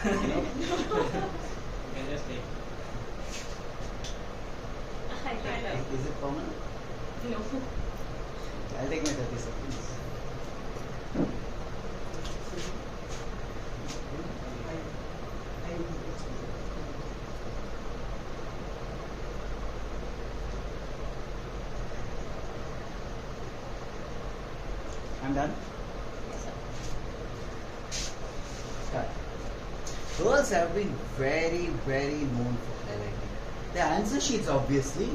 You can just take. Is it permanent? No. I'll take my 30 seconds. I'm done. Start. Girls have been very, very known for highlighting. The answer sheets, obviously.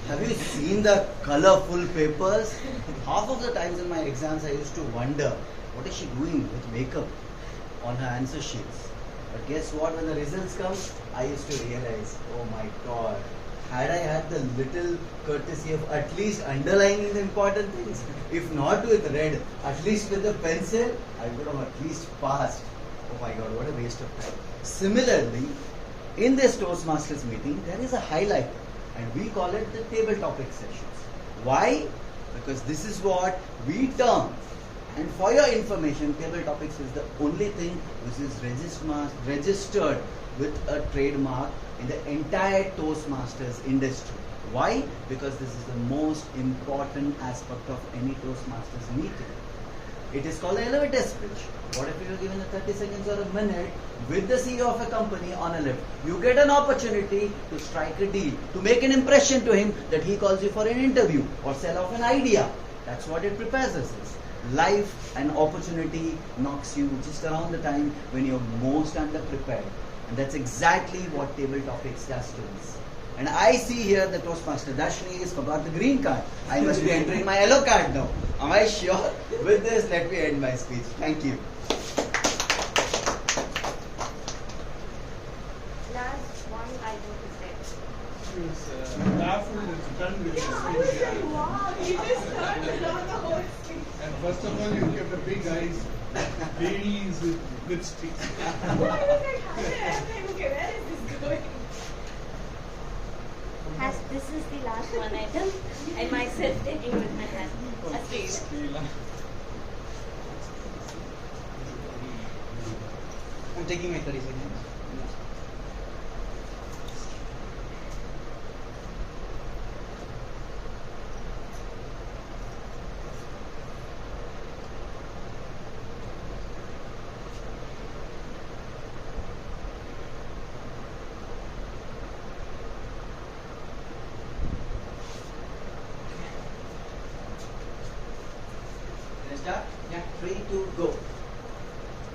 Have you seen the colorful papers? Half of the times in my exams, I used to wonder, what is she doing with makeup on her answer sheets? But guess what? When the results come, I used to realize, oh my God, had I had the little courtesy of at least underlining the important things, if not with red, at least with a pencil, I would have at least passed. Oh my God, what a waste of time. Similarly, in this Toastmasters meeting, there is a highlighter, and we call it the table topic sessions. Why? Because this is what we term. And for your information, table topics is the only thing which is registered with a trademark in the entire Toastmasters industry. Why? Because this is the most important aspect of any Toastmasters meeting. It is called the elevator speech. What if you are given a 30 seconds or a minute with the CEO of a company on a lift? You get an opportunity to strike a deal, to make an impression to him that he calls you for an interview or sell off an idea. That's what it prepares us is. Life and opportunity knocks you just around the time when you're most underprepared. And that's exactly what table topics does to us. And I see here the Toastmaster Dashni has forgot the green card. I must be entering my yellow card now. Am I sure? With this, let me end my speech. Thank you. Last one I don't say. She was baffled and stunned with the speech. Wow, you just turned around the whole speech. And first of all, you kept a big eyes, ladies with good speaks. I was like, okay, where is this going? As this is the last one item, I myself taking with my hand a scale. I'm taking my 30 seconds. Start? Yeah. 3, 2, go.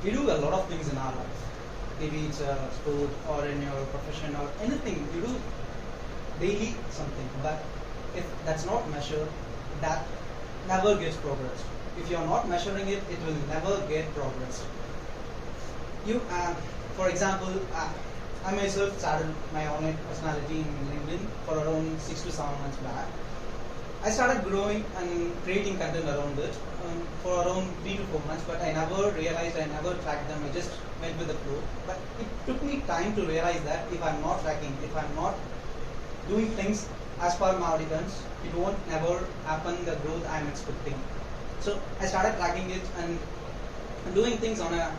We do a lot of things in our life. Maybe it's a sport or in your profession or anything. You do daily something. But if that's not measured, that never gets progress. If you're not measuring it, it will never get progress. You, for example, I myself started my online personality in LinkedIn for around 6 to 7 months back. I started growing and creating content around it for around 3 to 4 months, but I never realized, I never tracked them, I just went with the flow. But it took me time to realize that if I'm not tracking, if I'm not doing things as per my audience, it won't never happen the growth I'm expecting. So I started tracking it and doing things on a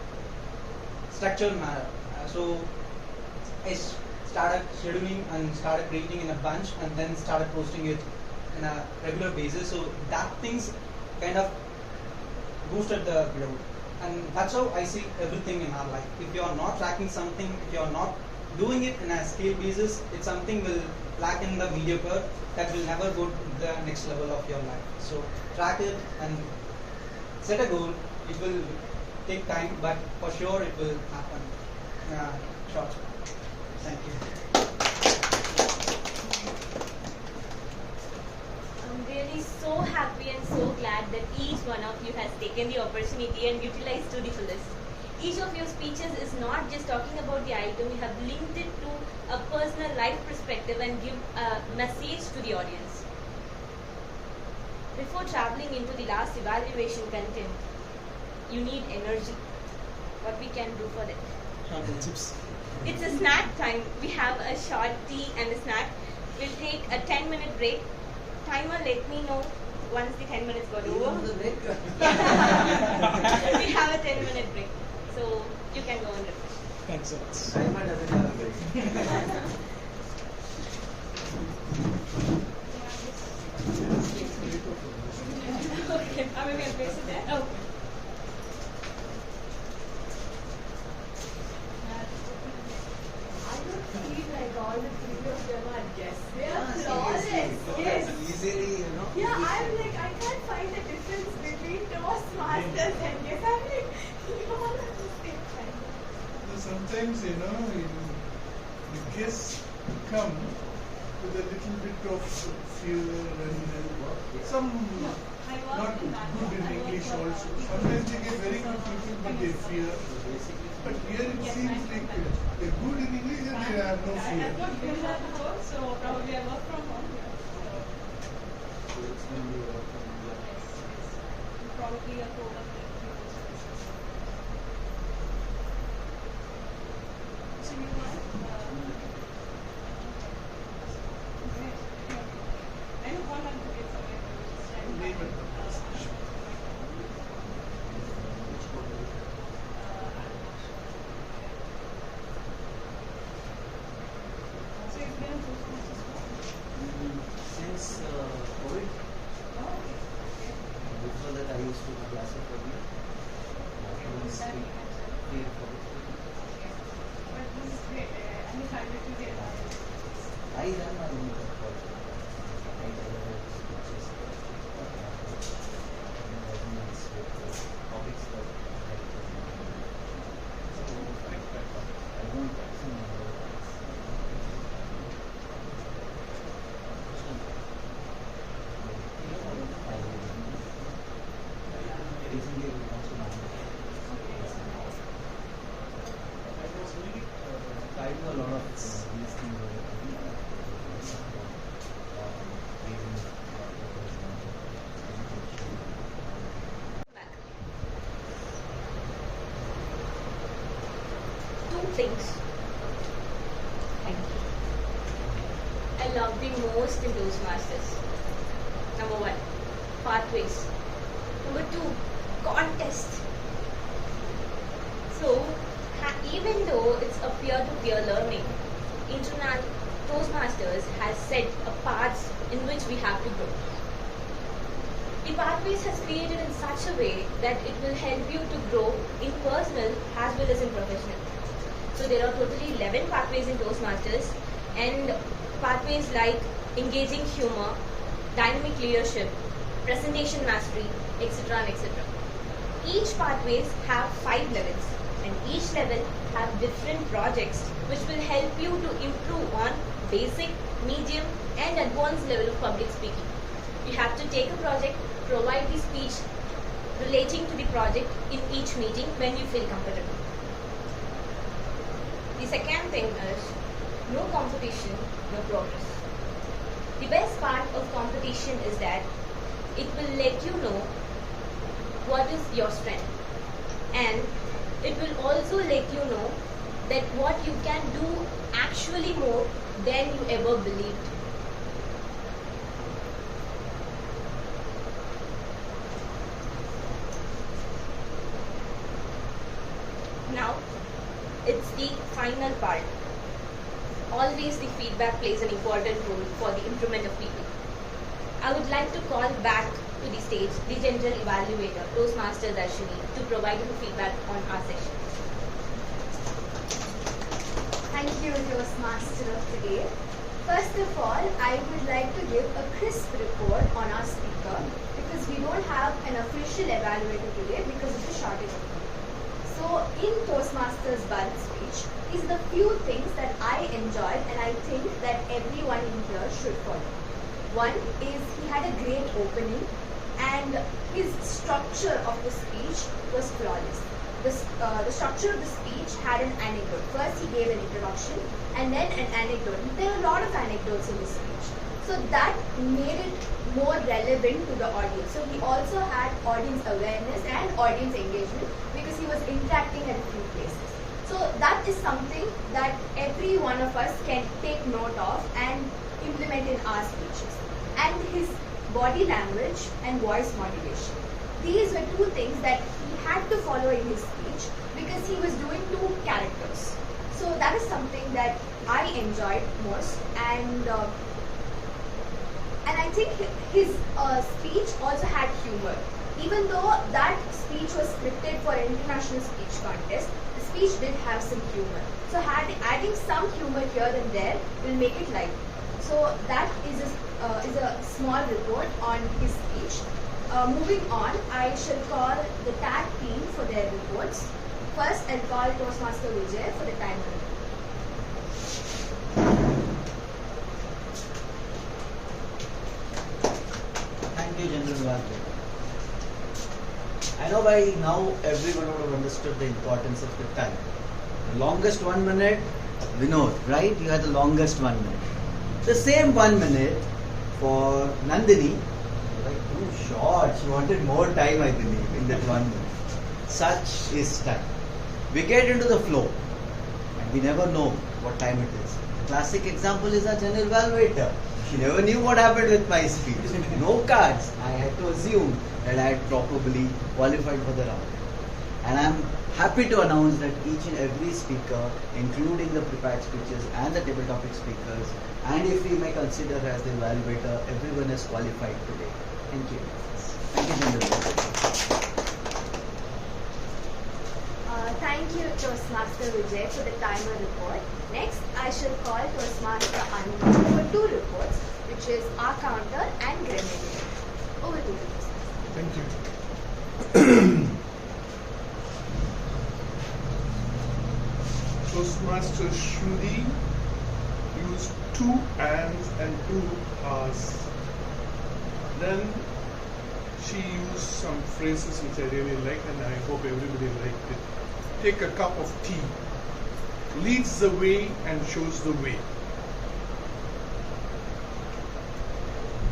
structured manner. So I started scheduling and started creating in a bunch and then started posting it in a regular basis. So that things kind of boosted the growth. And that's how I see everything in our life. If you are not tracking something, if you are not doing it in a scale basis, it's something will lack in the mediocre that will never go to the next level of your life. So track it and set a goal. It will take time, but for sure it will happen. Short. Thank you. I'm really so happy and so glad that each one of you has taken the opportunity and utilized to the fullest. Each of your speeches is not just talking about the item, you have linked it to a personal life perspective and give a message to the audience. Before traveling into the last evaluation content, you need energy. What we can do for that? It's a snack time. We have a short tea and a snack. We'll take a 10-minute break. Timer, let me know once the 10 minutes got over. We have a 10-minute break. So you can go and refresh. Thanks so much. Diamond doesn't have a break. Okay, maybe I'll place it there. Okay. I don't feel like all the three of them are guests. They are Ah, flawless. seriously. Yes. Easily, Yeah, I'm like, I can't find the difference between Toastmasters and guests. I'm like, you all at the same time. So sometimes, the guests come with a little bit of fear and some I not work in that. good in English also. Sometimes they get very good people but they fear. But here it Yes, seems I'm like from that. they're good in English and they have no I fear. have not been there before, so probably I work from home. Probably a co-worker. So you want? Great. I know one of the kids are like, Name it. So you've been in Toastmasters before? Since COVID, Oh, okay. before that I used to do classes for you. Okay. But this is great. I mean, I let you get I run my own project. I deliver speeches, documents with topics that I don't recently we launched an I was really trying a lot of these things Two things I love the most in Toastmasters. Number one, pathways. Number two, contest. So, even though it's a peer-to-peer learning, Internet Toastmasters has set a paths in which we have to go. The pathways has created in such a way that it will help you to grow in personal as well as in professional. So there are totally 11 pathways in Toastmasters, and pathways like engaging humor, dynamic leadership, presentation mastery, etc. and etc. Each pathways have 5 levels, and each level have different projects which will help you to improve on basic, medium and advanced level of public speaking. You have to take a project, provide the speech relating to the project in each meeting when you feel comfortable. The second thing is no competition, no progress. The best part of competition is that it will let you know what is your strength, and it will also let you know that what you can do actually more than you ever believed. Now, it's the final part. Always the feedback plays an important role for the improvement of people. I would like to call back to the stage the general evaluator, Toastmaster Darshini, to provide you feedback on our session. Thank you, Toastmaster of today. First of all, I would like to give a crisp report on our speaker because we don't have an official evaluator today because of the shortage of time. So, in Toastmasters Bharat's speech, is the few things that I enjoyed and I think that everyone in here should follow. One is he had a great opening and his structure of the speech was flawless. The structure of the speech had an anecdote. First he gave an introduction and then an anecdote. There are a lot of anecdotes in the speech. So that made it more relevant to the audience. So he also had audience awareness and audience engagement because he was interacting at a few places. So that is something that every one of us can take note of and implement in our speeches. And his body language and voice modulation. These were two things that he had to follow in his speech because because he was doing two characters. So that is something that I enjoyed most, and I think his speech also had humor. Even though that speech was scripted for an international speech contest, the speech did have some humor. So adding some humor here and there will make it light. So that is a small report on his speech. Moving on, I shall call the tag team for their reports. First, I'll call Toastmaster Vijay for the time limit. Thank you, General Vellore. I know by now everyone would have understood the importance of the time. The longest 1 minute, Vinod, right? You had the longest 1 minute. The same 1 minute for Nandini, like too short. She wanted more time, I believe, in that 1 minute. Such is time. We get into the flow and we never know what time it is. The classic example is our general evaluator. She never knew what happened with my speech. No cards. I had to assume that I had probably qualified for the round. And I'm happy to announce that each and every speaker, including the prepared speeches and the table topic speakers, and if we may consider as the evaluator, everyone is qualified today. Thank you. Thank you, General. Thank you, Toastmaster Vijay, for the timer report. Next, I shall call Toastmaster Anand for two reports, which is our counter and grenade. Over to you. Thank you. Toastmaster Shruti used 2 ands and 2 ahs. Then she used some phrases which I really like, and I hope everybody liked it. Take a cup of tea. Leads the way and shows the way.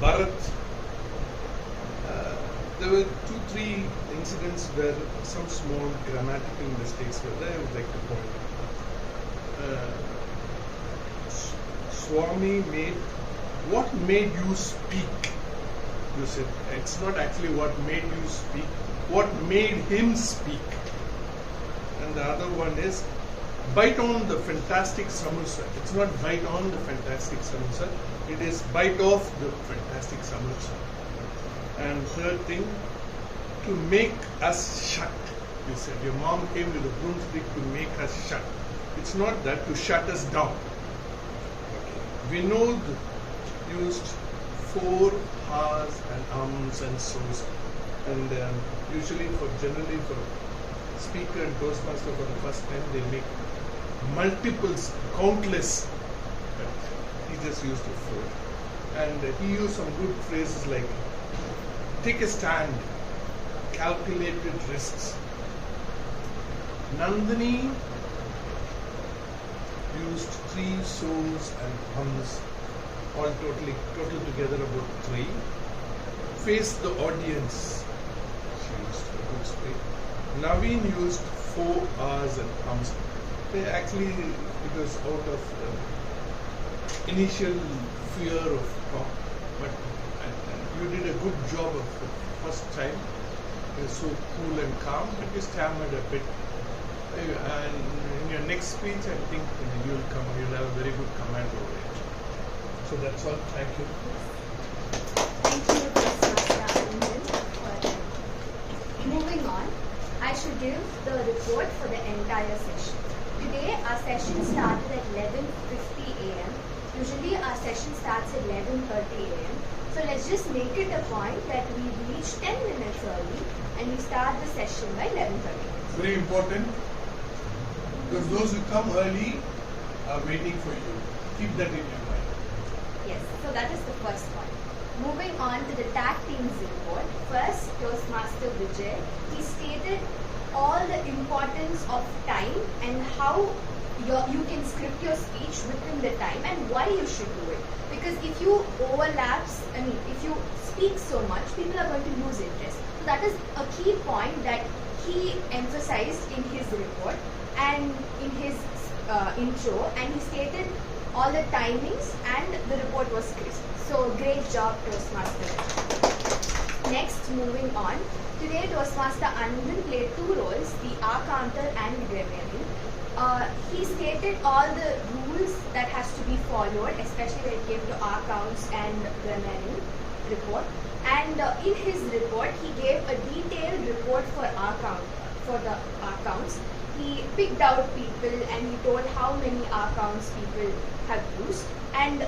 Bharat. There were 2-3 incidents where some small grammatical mistakes were there. I would like to point out. Swami made, what made you speak? You said it's not actually what made you speak, what made him speak. And the other one is bite on the fantastic samosa. It's not bite on the fantastic samosa, it is bite off the fantastic samosa. And third thing, to make us shut. You said your mom came with a broomstick to make us shut. It's not that, to shut us down. Vinod used 4 ha's and ums and so's, and generally for speaker and Toastmaster for the first time they make multiples, countless, but he just used 4. And he used some good phrases like take a stand, calculated risks. Nandini used 3 so's and hums, all total together about 3. Face the audience. She used a good speak. Naveen used 4 R's and hums. They actually, it was out of initial fear of talk, but you did a good job of the first time. You're so cool and calm, but you stammered a bit. And in your next speech, I think you'll have a very good command over it. So that's all. Thank you. Thank you, Toastmaster Anand. Moving on, I should give the report for the entire session. Today, our session started at 11:50 a.m. Usually, our session starts at 11:30 a.m. So let's just make it a point that we reach 10 minutes early and we start the session by 11:30. Very important, because those who come early are waiting for you. Keep that in your mind. Yes, so that is the first one. Moving on to the tag teams report. First, Toastmaster Vijay. He stated all the importance of time and how you can script your speech within the time and why you should do it. Because if you if you speak so much, people are going to lose interest. So that is a key point that he emphasized in his report and in his intro, and he stated all the timings and the report was crisp. So great job, Toastmaster. next, moving on. Today, Toastmaster Anand played two roles, the R counter and the grammarian. He stated all the rules that has to be followed, especially when it came to R counts and grammarian report. And in his report, he gave a detailed report for R count, for the R counts. He picked out people and he told how many R counts people have used. And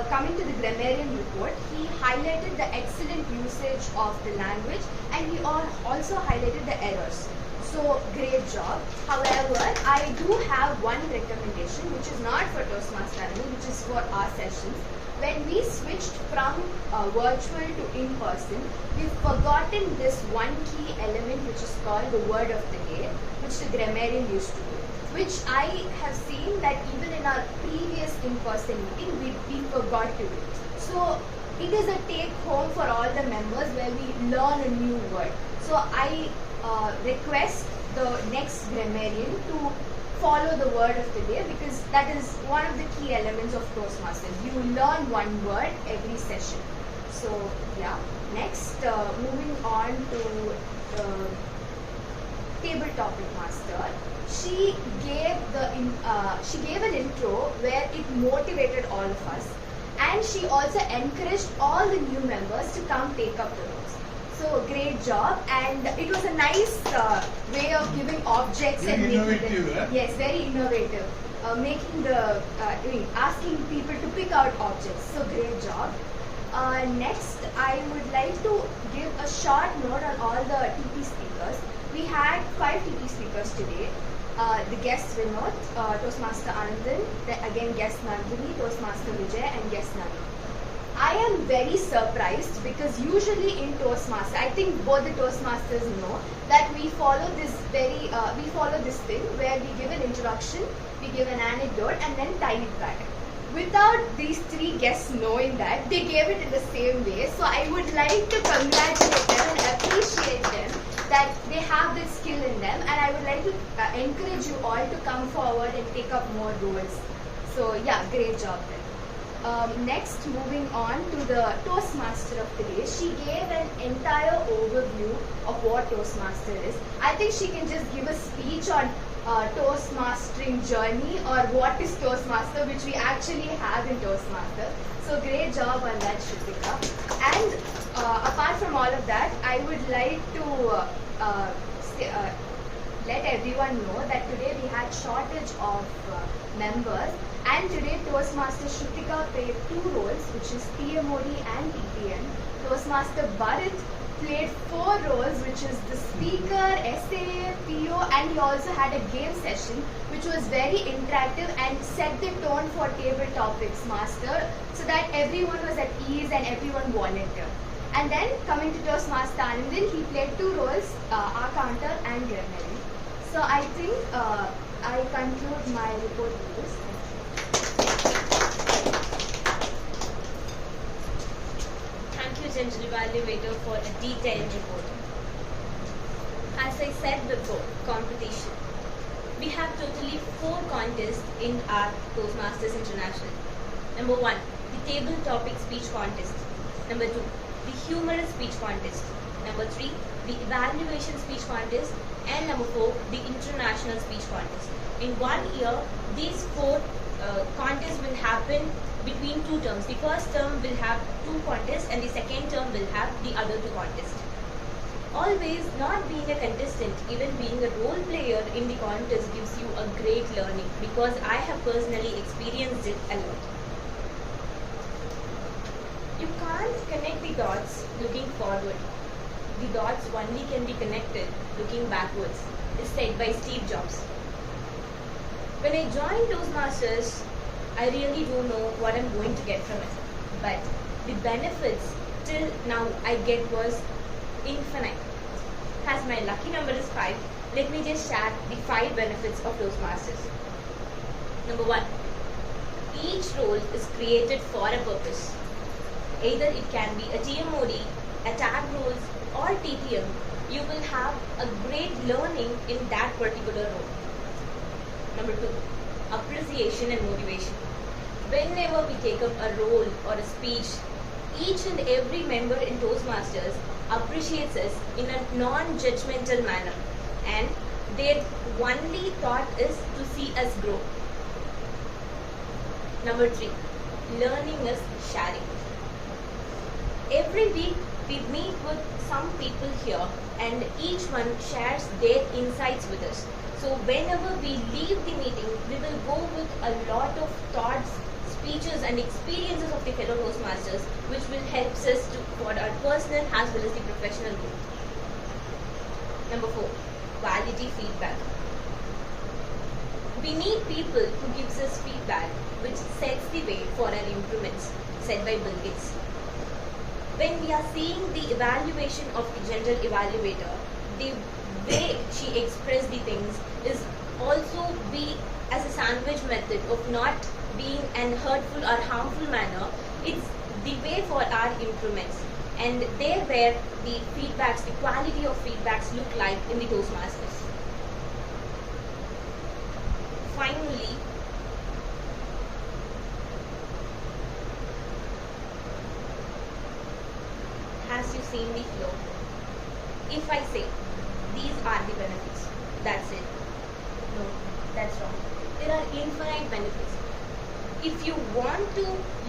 coming to the grammarian report, he highlighted the excellent usage of the language and he also highlighted the errors. So, great job. However, I do have one recommendation which is not for Toastmaster, which is for our sessions. When we switched from virtual to in-person, we've forgotten this one key element which is called the word of the day, which the grammarian used to do, which I have seen that even in our previous in-person meeting, we forgot to do. So it is a take-home for all the members where we learn a new word. So I request the next grammarian to follow the word of the day, because that is one of the key elements of Toastmasters. You learn one word every session. So yeah, next moving on to table topic master. She gave an intro where it motivated all of us, and she also encouraged all the new members to come take up the roles. So great job, and it was a nice way of giving objects Very and innovative, making them, eh? yes, very innovative, making the asking people to pick out objects. So great job. Next, I would like to give a short note on all the TP speakers. We had 5 TP speakers today. The guests Vinod, Toastmaster Anandan, again guest Nandini, Toastmaster Vijay, and guest Nani. I am very surprised because usually in Toastmaster, I think both the Toastmasters know that we follow this thing where we give an introduction, we give an anecdote, and then tie it back. Without these 3 guests knowing that, they gave it in the same way. So I would like to congratulate them and appreciate them that they have this skill in them, and I would like to encourage you all to come forward and take up more roles. So yeah, great job there. Next, moving on to the Toastmaster of the day. She gave an entire overview of what Toastmaster is. I think she can just give a speech on Toastmastering journey or what is Toastmaster, which we actually have in Toastmaster. So great job on that, Shrutika. And apart from all of that, I would like to let everyone know that today we had shortage of members, and today Toastmaster Shrutika played 2 roles, which is TMOD and TPM. Toastmaster Bharat played 4 roles, which is the speaker, SA, PO, and he also had a game session which was very interactive and set the tone for table topics master, so that everyone was at ease and everyone volunteered. And then coming to Toastmaster Anandan, he played 2 roles, R counter and grammarian. So I think I conclude my report with this. Thank you, General Evaluator, for a detailed report. As I said before, competition. We have totally 4 contests in our Toastmasters International. Number 1, the table topic speech contest. Number 2, the humorous speech contest. Number 3, the evaluation speech contest. And number 4, the international speech contest. In 1 year, these 4 contests will happen between 2 terms. The first term will have 2 contests and the second term will have the other 2 contests. Always, not being a contestant, even being a role player in the contest gives you a great learning, because I have personally experienced it a lot. You can't connect the dots looking forward. The dots only can be connected looking backwards, is said by Steve Jobs. When I joined Toastmasters, I really don't know what I'm going to get from it. But the benefits till now I get was infinite. As my lucky number is 5, let me just share the 5 benefits of Toastmasters. Number 1, each role is created for a purpose. Either it can be a TMOD, a tag roles, or TPM. You will have a great learning in that particular role. Number 2, appreciation and motivation. Whenever we take up a role or a speech, each and every member in Toastmasters appreciates us in a non-judgmental manner, and their only thought is to see us grow. Number 3, learning is sharing. Every week we meet with some people here and each one shares their insights with us. So whenever we leave the meeting, we will go with a lot of thoughts, speeches and experiences of the fellow Toastmasters, which will help us to, for our personal as well as the professional growth. Number 4, quality feedback. We need people who gives us feedback which sets the way for our improvements, said by Bill Gates. When we are seeing the evaluation of the general evaluator, the way she expressed the things is also be as a sandwich method of not being an hurtful or harmful manner. It's the way for our improvements. And there where the feedbacks, the quality of feedbacks look like in the Toastmasters. Finally, has you seen the flow? If I say, these are the benefits, that's it. No, that's wrong. There are infinite benefits. If you want to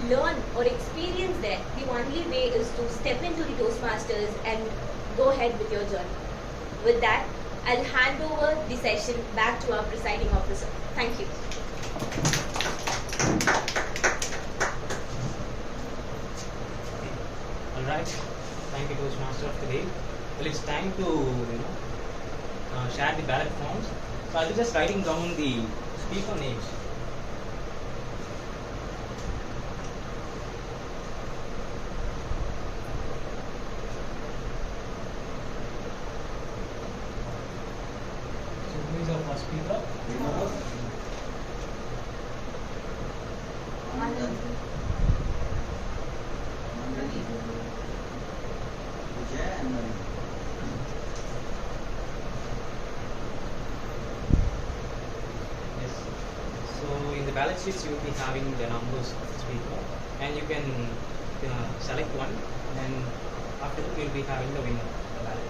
learn or experience that, the only way is to step into the Toastmasters and go ahead with your journey. With that, I'll hand over the session back to our presiding officer. Thank you. Alright, thank you Toastmaster of today. Well, it's time to share the ballot forms. So I'll be just writing down the speaker names. So who is our first speaker? Yes. So in the ballot sheets you will be having the numbers of the speaker, and you can select one, and after that you will be having the winner of the ballot.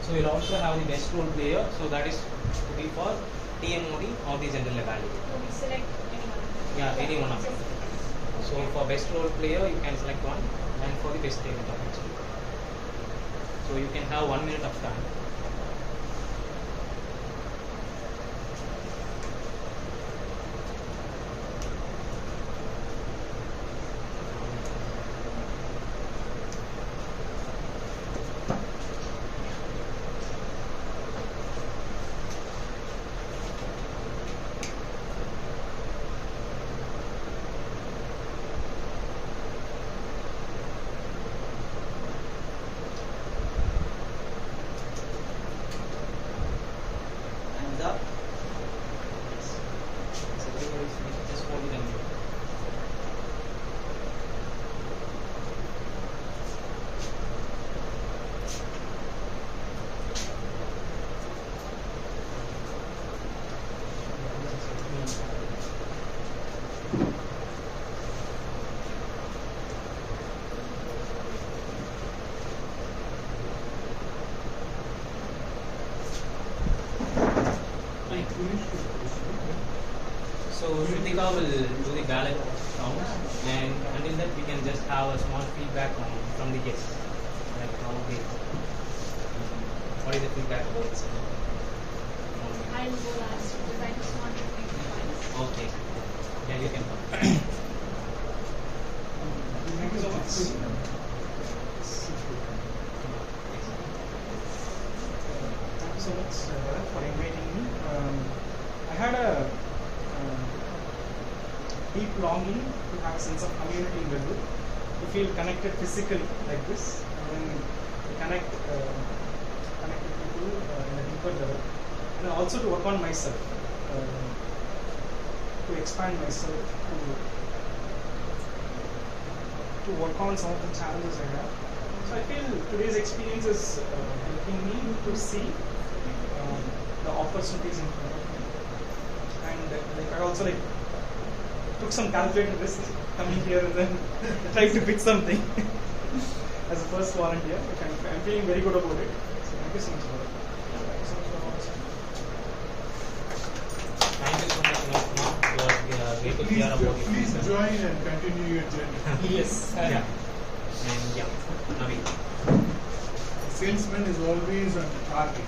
So you'll also have the best role player, so that is to be for TMOD or the general evaluator. So we select anyone. Yeah, any one of them. So for best role player, you can select one, and for the best talent topic speaker. So you can have 1 minute of time. Time's up. So everybody just hold it and So Shrutika will do the ballot rounds, and until that we can just have a small feedback from the guests, like how they, what is the feedback about it? I'll go last because I just want to think twice. Okay, yeah, you can come. Thank you so much. Thank you so much, Bharat, for inviting me. I had a deep longing to have a sense of community in Vellore, to feel connected physically like this, and then to connect with people in a deeper level, and also to work on myself, to expand myself, to to work on some of the challenges I have. So I feel today's experience is helping me to see the opportunities in front of me, and like I also like took some calculated risks coming here and then tried to pitch something as a first volunteer, which I'm feeling very good about it. So thank you so much for that. Thank you so much for all this. Thank you so much, Mom. It was great to hear about your Please experience. join and continue your journey. Yes. Yeah. And yeah, Naveen. Salesman is always on the target.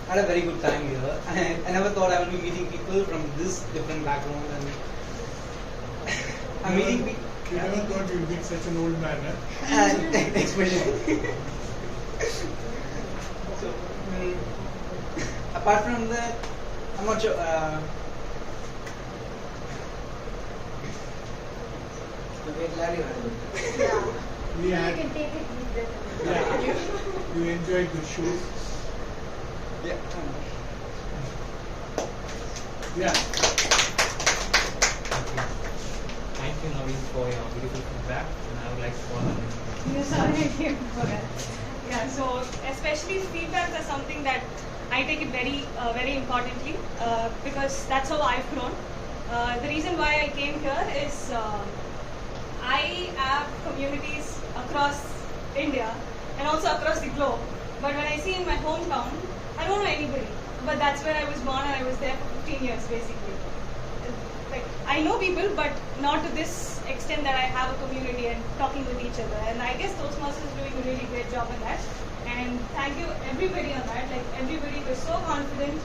I had a very good time here. I never thought I would be meeting people from this different background, and I'm meeting people. You never thought you'd be such an old man, huh? Especially. So, apart from that, I'm not sure. Okay, glad you had it. Yeah. We You had, can take it with them. yeah, you enjoyed the show. Yeah. Yeah. Thank you, Naveen, for your beautiful feedback. And I would like to call on Yes, sorry, I came for that. Yeah, so especially feedbacks are something that I take it very importantly because that's how I've grown. The reason why I came here is I have communities across India and also across the globe. But when I see in my hometown, I don't know anybody. But that's where I was born and I was there for 15 years basically. Like I know people, but not to this extent that I have a community and talking with each other. And I guess Toastmasters is doing a really great job on that. And thank you everybody on that. Like everybody was so confident.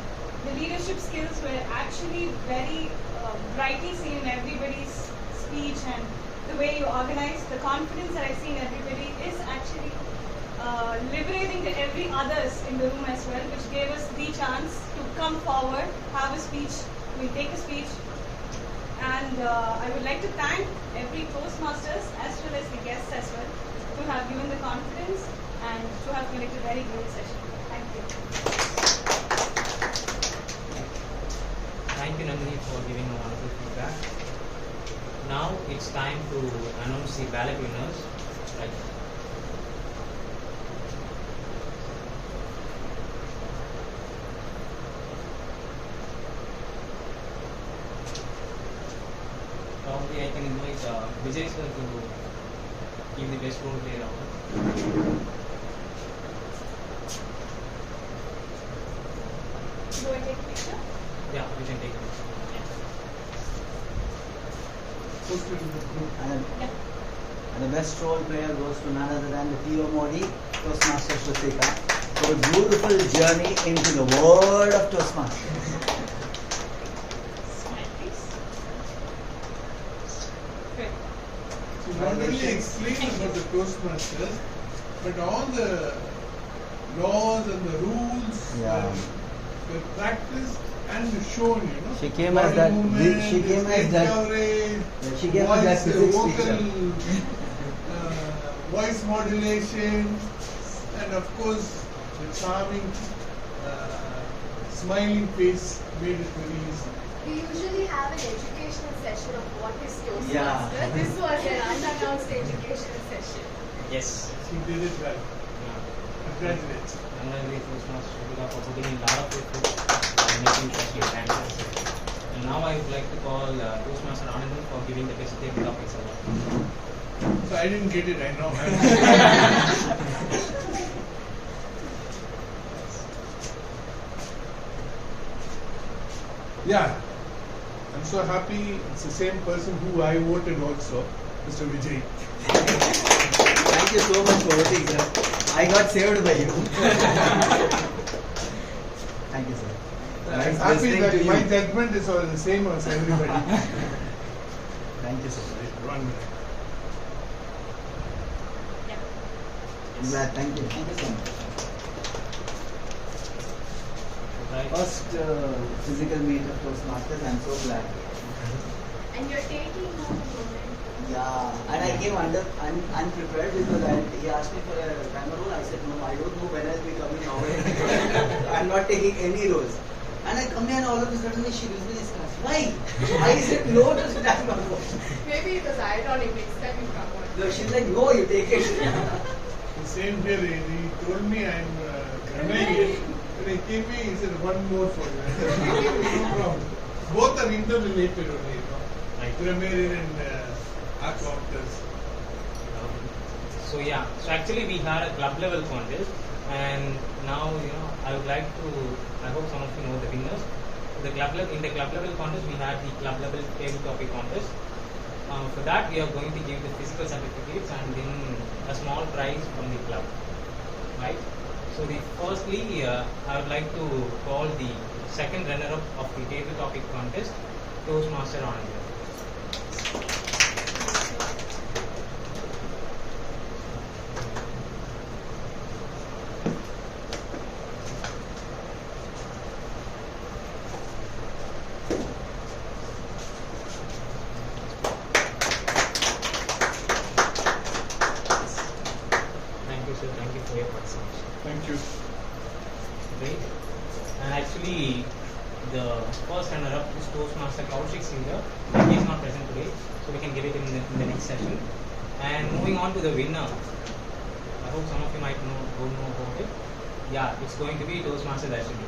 The leadership skills were actually very brightly seen in everybody's speech and the way you organize. The confidence that I see in everybody is actually liberating to every others in the room as well, which gave us the chance to come forward, have a speech, we take a speech. And I would like to thank every Toastmasters as well as the guests as well to have given the confidence and to have conducted a very great session. Thank you. Thank you, Nandini, for giving a wonderful feedback. Now it's time to announce the ballot winners. Right. Probably I can invite Vijay sir to give the best role player award. Do I take a picture? Yeah, we can take it. Post it in the group. And the best role player goes to none other than the T.O. Modi, Toastmasters Rusika, for a beautiful journey into the world of Toastmasters. Smile, please. Good. So not only explain about the Toastmasters, but all the laws and the rules Yeah. were practiced and shown, you know. She came as Body that- movement, she came as head that- coverage, Yeah, she came as that physics vocal, teacher. voice modulation, and of course the charming, smiling face made it very easy. We usually have an educational session of what is Toastmaster. Yeah. This was an unannounced educational session. Yes. She did it well. Yeah. Congratulations. Congratulations, Toastmasters Rusika, for putting in a lot of effort and making such a fantastic. And now I would like to call Toastmaster Anandan for giving the best table topics award. So I didn't get it, I know. Yeah, I'm so happy it's the same person who I voted also, Mr. Vijay. Thank you so much for voting, sir. I got saved by you. Thank you, sir. I'm Nice happy listening that to my you. judgment is all the same as everybody. Thank you, sir. 1 minute. I'm glad. Thank you. Thank you so much. Right. First physical meet of Toastmasters. I'm so glad. And you're taking home the momentum. Yeah, and I came unprepared because he asked me for a camera roll. I said, no, I don't know when I'll be coming now. I'm not taking any roles. And I come here and all of a sudden she gives me this class. Why? I said no to the camera roll. Maybe it was ironic next time you come on. No, she's like, no, you take it. Same here, he told me I'm coming in. When he came in, he said, one more for you. I said, no problem. Both are interrelated only, you know. Right. Grammarian and accountants. So yeah, so actually we had a club level contest, and now I would like to. I hope some of you know the winners. The club level in the club level contest we had the club level table topic contest. For that we are going to give the physical certificates and then a small prize from the club. Right. So firstly I would like to call the second runner-up of the table topic contest, Toastmaster Anand. Thank you for your participation. Thank you. Great. And actually, the first runner-up is Toastmaster Kaushik Singh. He is not present today, so we can give it in the next session. And moving on to the winner, I hope some of you might don't know about it. Yeah, it's going to be Toastmaster Darshini.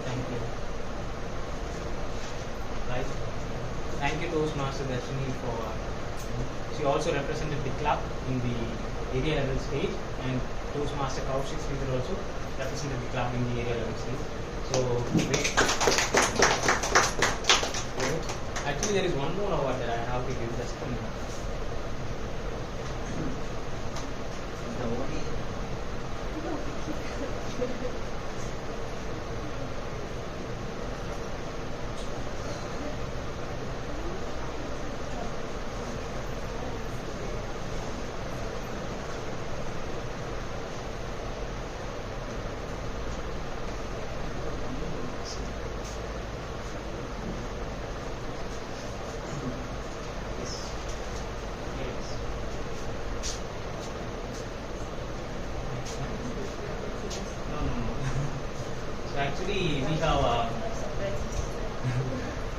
Thank you. Right. Thank you, Toastmaster Darshini, for. She also represented the club in the area level stage, and Toastmaster Kaushik Sridhar also represented the club in the area level stage. So great. Great. Actually, there is one more award that I have to give. Just a minute. So actually we have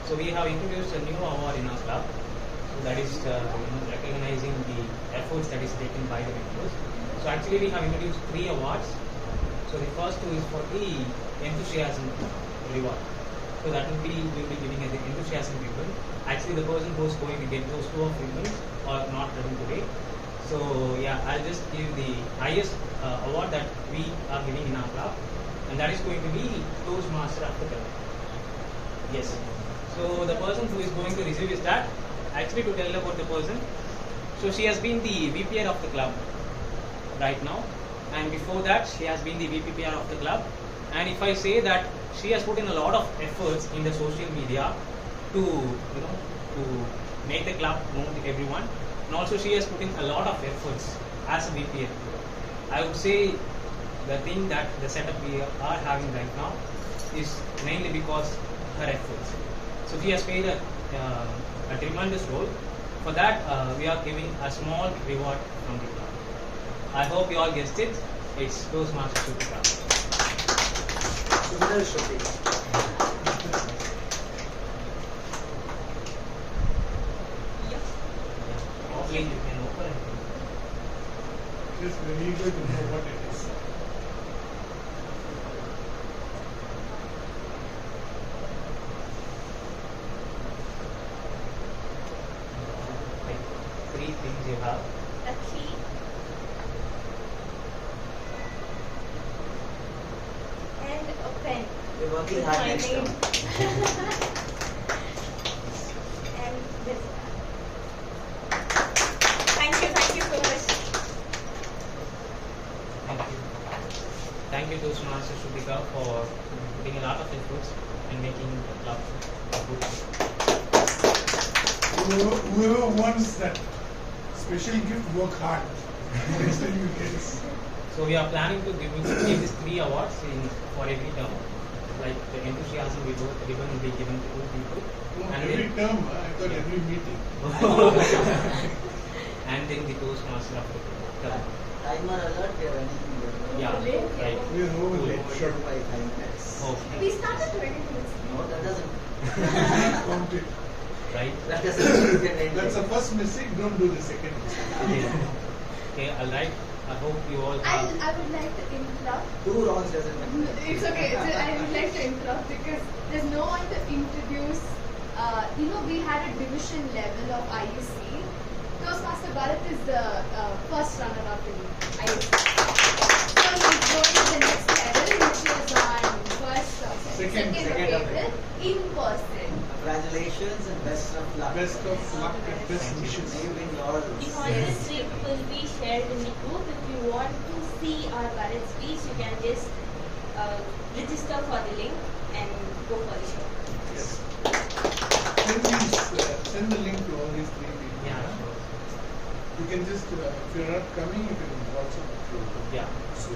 so we have introduced a new award in our club. So that is recognizing the efforts that is taken by the members. So actually we have introduced 3 awards. So the first 2 is for the enthusiasm reward. So that will be we will be giving as the enthusiasm ribbon. Actually the person who is going to get those 2 of ribbons are not present today. So yeah, I'll just give the highest award that we are giving in our club, and that is going to be Toastmaster of the club. Yes. So the person who is going to receive is that. Actually, to tell about the person, so she has been the VPR of the club right now, and before that she has been the VPPR of the club. And if I say that she has put in a lot of efforts in the social media to to make the club known to everyone. And also she has put in a lot of efforts as a VPA. I would say the thing that the setup we are having right now is mainly because her efforts. So she has played a tremendous role. For that we are giving a small reward from the club. I hope you all guessed it. It's Toastmaster Super Club. Probably you can open it. Just very eager to know what it is. Like 3 things you have. A key, and a pen. We're working With hard my next name. time. And this. Thank you so much. Thank you. Thank you Toastmaster Shubhika for putting a lot of efforts and making the club good. whoever wants that special gift, work hard. Next time you get it. So we are planning to give these 3 awards for every term. Like the enthusiasm ribbon will be given to 2 people. And Every then, term, I thought every meeting. and then the Toastmaster of the term. Timer alert, we are running. Yeah, right. We are over late. Short by 5 minutes. Okay. We started 20 minutes. No, that doesn't. Count it. Right. That doesn't. That's the first mistake. Don't do the second mistake. Okay, alright. I hope you all I have. would like to interrupt. 2 wrongs doesn't matter. It's okay. I would like to interrupt because there's no one to introduce. We had a division level of IUC. Toastmaster Bharat is the first runner-up in IUC. So he's going to the next level, which is on second of April in person. Congratulations and best of luck. Best of luck and best wishes. May you win laurels. The contest link will be shared in the group. If you want to see our Bharat speech, you can just register for the link and go for the show. Yes. Send the link to all these 3 people. Yeah, sure. You can just, if you're not coming, you can also. Yeah. So,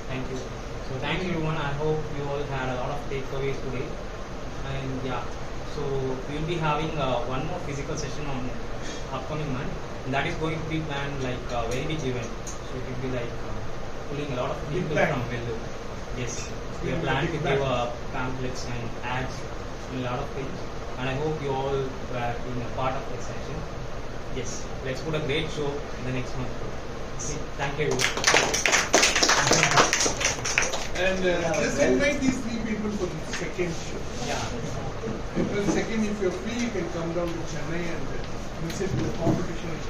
Thank you. So thank you everyone. I hope you all had a lot of takeaways today. And yeah, so we'll be having one more physical session on upcoming month. And that is going to be planned like a very big event. So it will be like pulling a lot of Big people bang. from Vellore. Yes. We Yeah, are planning to big give bang. pamphlets and ads and a lot of things. And I hope you all were being a part of that session. Yes. Let's put a great show in the next month. Okay. Thank you everyone. and just invite these 3 people for the second show. Yeah. April 2nd, if you're free, you can come down to Chennai and visit the competition.